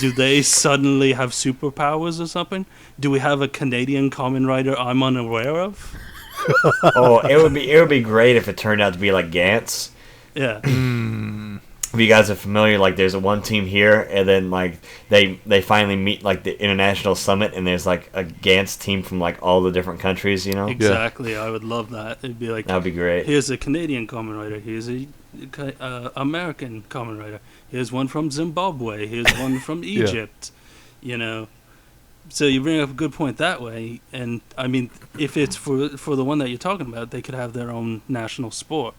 Do they suddenly have superpowers or something? Do we have a Canadian Kamen Rider I'm unaware of? Oh, it would be great if it turned out to be like Gantz. Yeah. If you guys are familiar, like there's one team here, and then like they finally meet like the international summit, and there's like a Gantz team from like all the different countries. You know, Exactly. I would love that. It'd be like, that'd be great. here's a Canadian Kamen Rider. Here's a American Kamen Rider. Here's one from Zimbabwe. Here's one from Egypt. You know, so you bring up a good point that way. And I mean, if it's for the one that you're talking about, they could have their own national sport.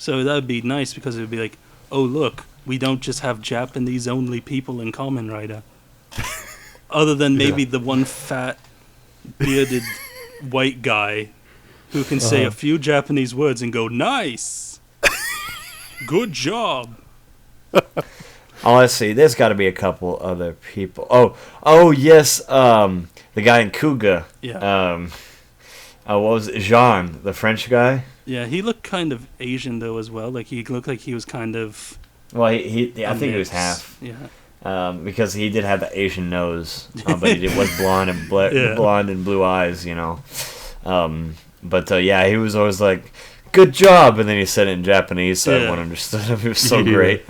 So that would be nice because it would be like, oh look, we don't just have Japanese only people in Kamen Rider. Other than maybe the one fat, bearded white guy who can say a few Japanese words and go, nice! Good job! Oh, let's see. There's got to be a couple other people. Oh, yes. The guy in Kuga. Yeah. What was it? Jean, the French guy. Yeah, he looked kind of Asian though as well. Like he looked like he was kind of Well, I think he was mix. half. Yeah. because he did have the Asian nose, but he was blonde and Yeah. blonde and blue eyes, you know. Yeah, he was always like, "Good job," and then he said it in Japanese, so Yeah. everyone understood him. It was so Yeah. great.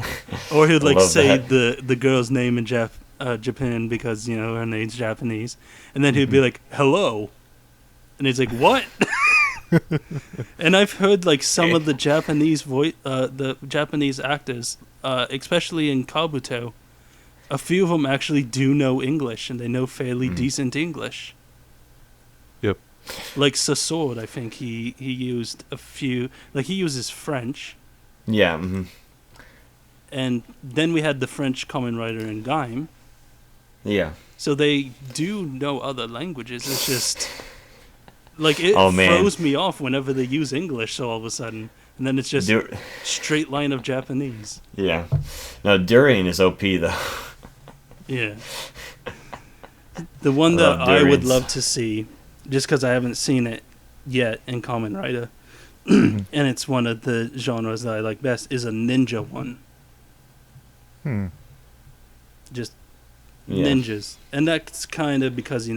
Or he'd like Love say that. the girl's name in Japan because her name's Japanese, and then he'd be like hello, and he's like what? And I've heard like some of the Japanese the Japanese actors, especially in Kabuto, a few of them actually do know English and they know fairly decent English. Yep. Like Sasord, I think he used a few. Like he uses French. Yeah. Mm-hmm. And then we had the French Kamen Rider and Gaim. Yeah. So they do know other languages. It's just like it Oh, man. throws me off whenever they use English all of a sudden, and then it's just straight line of Japanese. Yeah. No, Durian is OP though. Yeah. The one I love that I would Durians. love to see, just because I haven't seen it yet in Kamen Rider, and it's one of the genres that I like best, is a ninja one. Just Yeah. ninjas. And that's kind of because,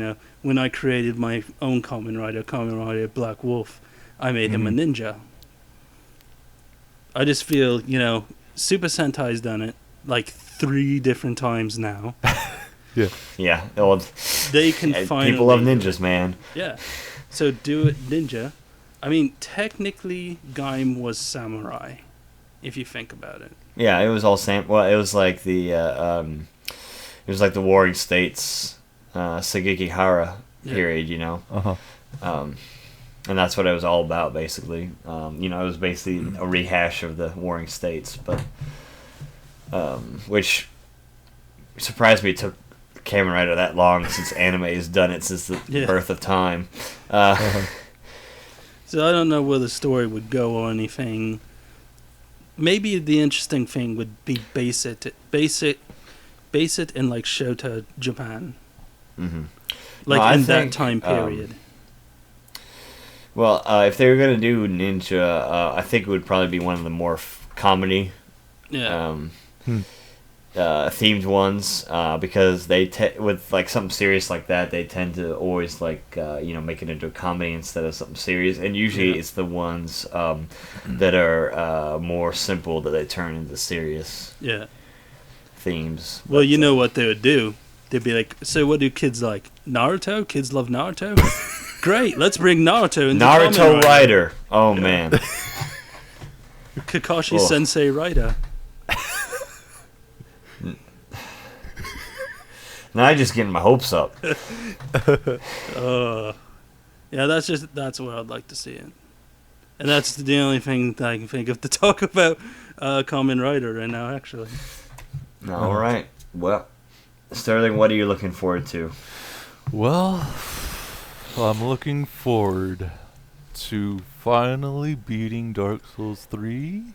when I created my own Kamen Rider Black Wolf, I made him a ninja. I just feel, Super Sentai's done it like 3 different times now. Yeah. Well, They can finally... people love ninjas, man. Yeah. So do it ninja. I mean, technically, Gaim was samurai, if you think about it. Yeah, it was all same. Well, it was like the Warring States, Sagekihara period, Uh-huh. And that's what it was all about, basically. It was basically a rehash of the Warring States, but which surprised me. It took Kamen Rider that long since anime has done it since the birth of time. So I don't know where the story would go or anything. Maybe the interesting thing would be base it in like Shota Japan, Mm-hmm. like in that time period. Well, if they were gonna do ninja, I think it would probably be one of the more comedy, themed ones, because they with like something serious like that, they tend to always like make it into a comedy instead of something serious, and usually it's the ones that are more simple that they turn into serious themes. Well, you know what they would do? They'd be like, so what do kids like? Naruto? Kids love Naruto? Great, let's bring Naruto into Kamen Naruto Rider. Oh man. Kakashi Sensei Rider. Now I'm just getting my hopes up. Yeah, that's where I'd like to see it. And that's the only thing that I can think of to talk about Kamen Rider right now, actually. All right. Well, Sterling, what are you looking forward to? Well, I'm looking forward to finally beating Dark Souls 3,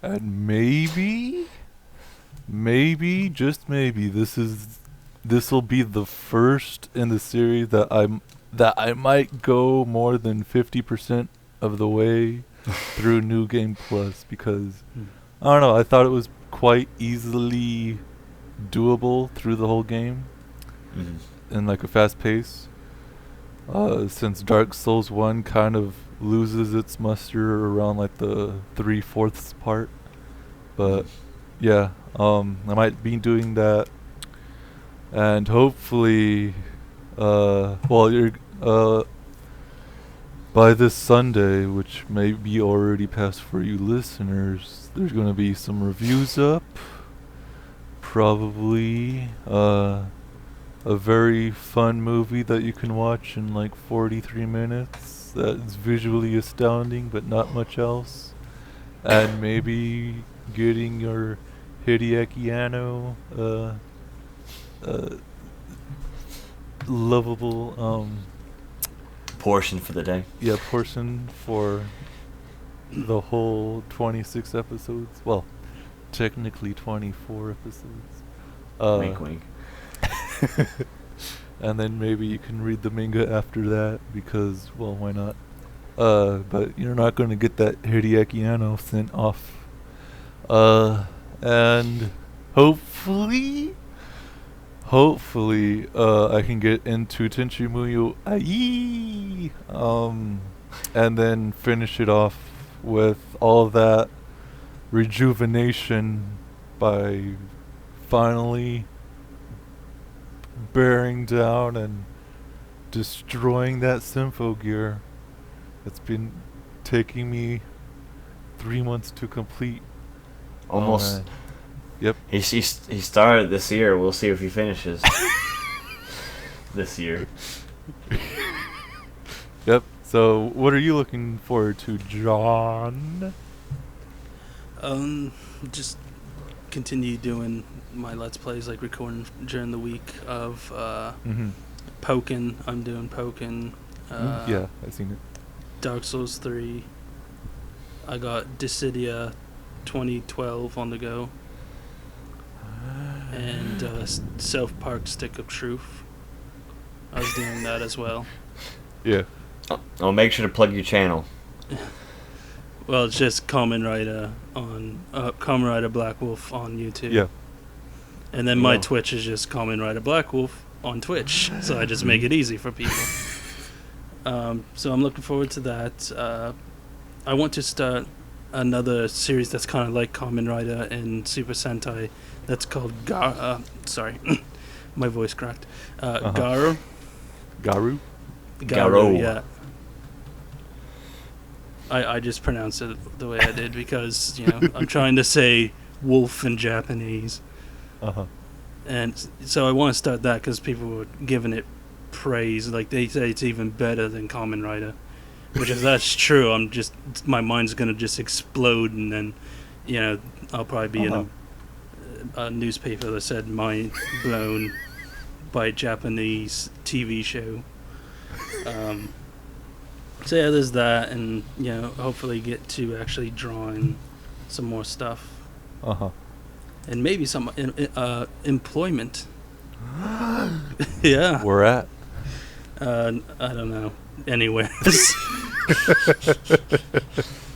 and maybe, just maybe, this will be the first in the series that I might go more than 50% of the way through New Game Plus, because I don't know, I thought it was quite easily doable through the whole game in like a fast pace. Since Dark Souls 1 kind of loses its muster around like the 3/4 part, but yeah, I might be doing that, and hopefully, by this Sunday, which may be already past for you listeners, there's gonna be some reviews up. Probably a very fun movie that you can watch in like 43 minutes. That's visually astounding, but not much else. And maybe getting your Hideaki Anno lovable Portion for the day. portion for the whole 26 episodes. Well, technically 24 episodes. Wink, wink. And then maybe you can read the manga after that, because, well, why not? But you're not going to get that Hideaki Anno sent off. And hopefully hopefully I can get into Tenchi Muyo Ai, and then finish it off with all that rejuvenation by finally bearing down and destroying that Sympho gear. It's been taking me 3 months to complete. Almost. man. Yep. He started this year. We'll see if he finishes this year. Yep. So, what are you looking forward to, John? Just continue doing my Let's Plays, like recording during the week of Pokken. I'm doing Pokken. Yeah, I've seen it. Dark Souls 3. I got Dissidia 2012 on the go. And South Park Stick of Truth. I was doing that as well. Yeah. I'll make sure to plug your channel. Well, it's just Kamen Rider on Kamen Rider Black Wolf on YouTube. Yeah. And then my Twitch is just Kamen Rider Black Wolf on Twitch. So I just make it easy for people. So I'm looking forward to that. I want to start another series that's kind of like Kamen Rider and Super Sentai. That's called sorry, my voice cracked. Garo. Garu? Garo. Yeah. I just pronounced it the way I did because, you know, I'm trying to say wolf in Japanese. Uh-huh. And so I want to start that because people were giving it praise. Like, they say it's even better than Kamen Rider. Which, if that's true, my mind's going to just explode, and then, you know, I'll probably be in a newspaper that said mind blown by Japanese TV show. So yeah, there's that, and, you know, hopefully get to actually drawing some more stuff. Uh-huh. And maybe some employment. Yeah. Where at? I don't know. Anywhere.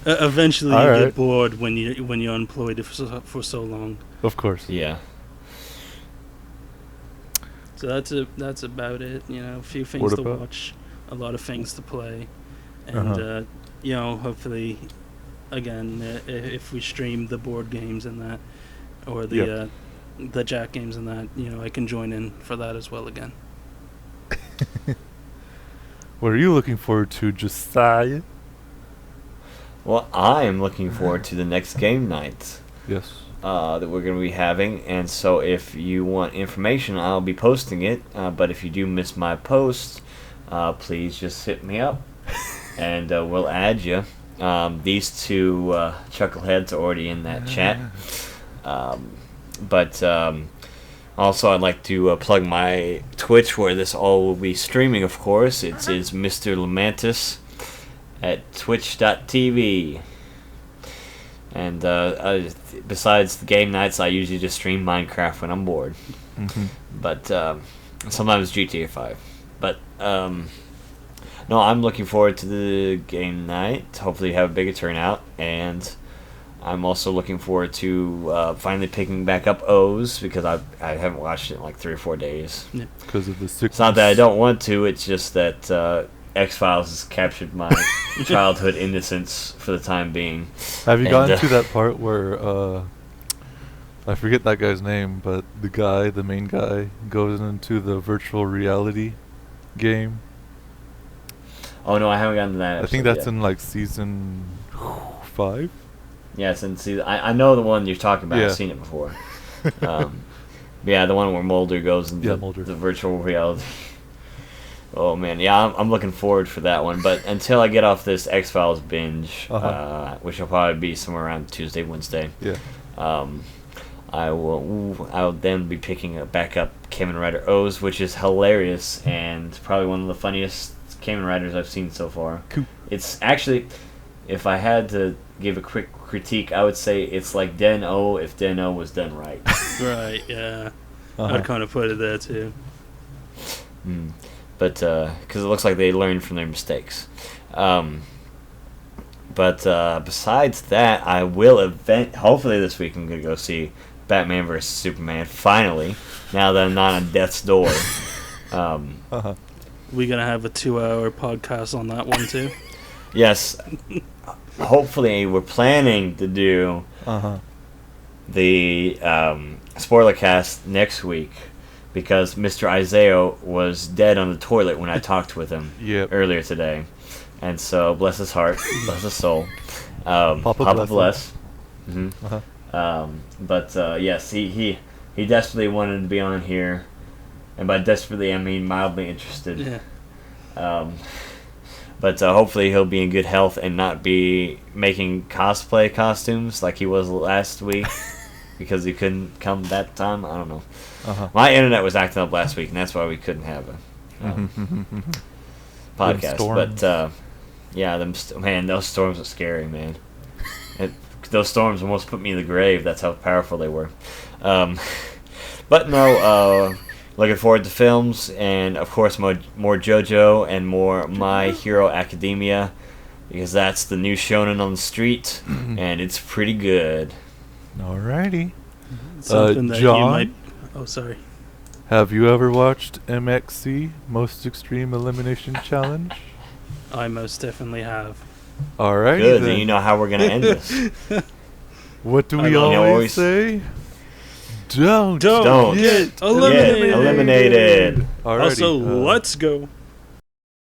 Eventually you get bored when you're unemployed for so long. Of course. Yeah. So that's about it. You know, a few things to watch, a lot of things to play, and you know, hopefully, again, if we stream the board games and that, or the Jack games and that, you know, I can join in for that as well again. What are you looking forward to, Josiah? Well, I am looking forward to the next game night. Yes. That we're going to be having, and so if you want information, I'll be posting it, but if you do miss my post, please just hit me up, and we'll add you. These two chuckleheads are already in that chat, but also I'd like to plug my Twitch, where this all will be streaming, of course. It is Mr. Lamantis at twitch.tv. And besides the game nights, I usually just stream Minecraft when I'm bored. Mm-hmm. But sometimes GTA 5. But no, I'm looking forward to the game night. Hopefully have a bigger turnout. And I'm also looking forward to finally picking back up O's, because I haven't watched it in like 3 or 4 days. Yeah. Because of the sickness. It's not that I don't want to, it's just that X-Files has captured my childhood innocence for the time being. Have you gotten to that part where, I forget that guy's name, but the main guy, goes into the virtual reality game? Oh no, I haven't gotten to that episode I think that's yet. in like season 5? Yes, and see, I know the one you're talking about. Yeah. I've seen it before. Yeah, the one where Mulder goes into the virtual reality. Oh man, yeah, I'm looking forward for that one. But until I get off this X-Files binge, which will probably be somewhere around Tuesday, Wednesday, I'll then be picking back up Kamen Rider O's, which is hilarious and probably one of the funniest Kamen Riders I've seen so far. Cool. It's actually, if I had to give a quick critique, I would say it's like Den O if Den O was done right. Right, yeah. I'd kind of put it there too. But because it looks like they learned from their mistakes. But besides that, I will hopefully this week I'm going to go see Batman vs Superman. Finally, now that I'm not on death's door. We're gonna have a 2-hour podcast on that one too. Yes. Hopefully, we're planning to do the spoiler cast next week because Mr. Isaiah was dead on the toilet when I talked with him earlier today. And so, bless his heart, bless his soul. Papa bless. But yes, he desperately wanted to be on here. And by desperately, I mean mildly interested. Yeah. But hopefully he'll be in good health and not be making cosplay costumes like he was last week because he couldn't come that time. I don't know. My internet was acting up last week, and that's why we couldn't have a podcast. But yeah, man, those storms are scary, man. Those storms almost put me in the grave. That's how powerful they were. But no. Looking forward to films, and of course more JoJo and more My Hero Academia, because that's the new shonen on the street, and it's pretty good. Alrighty. Something that John, you might... Oh, sorry. Have you ever watched MXC, Most Extreme Elimination Challenge? I most definitely have. Alrighty. Good, then you know how we're going to end this. What do we always say? Don't get eliminated. Also, let's go.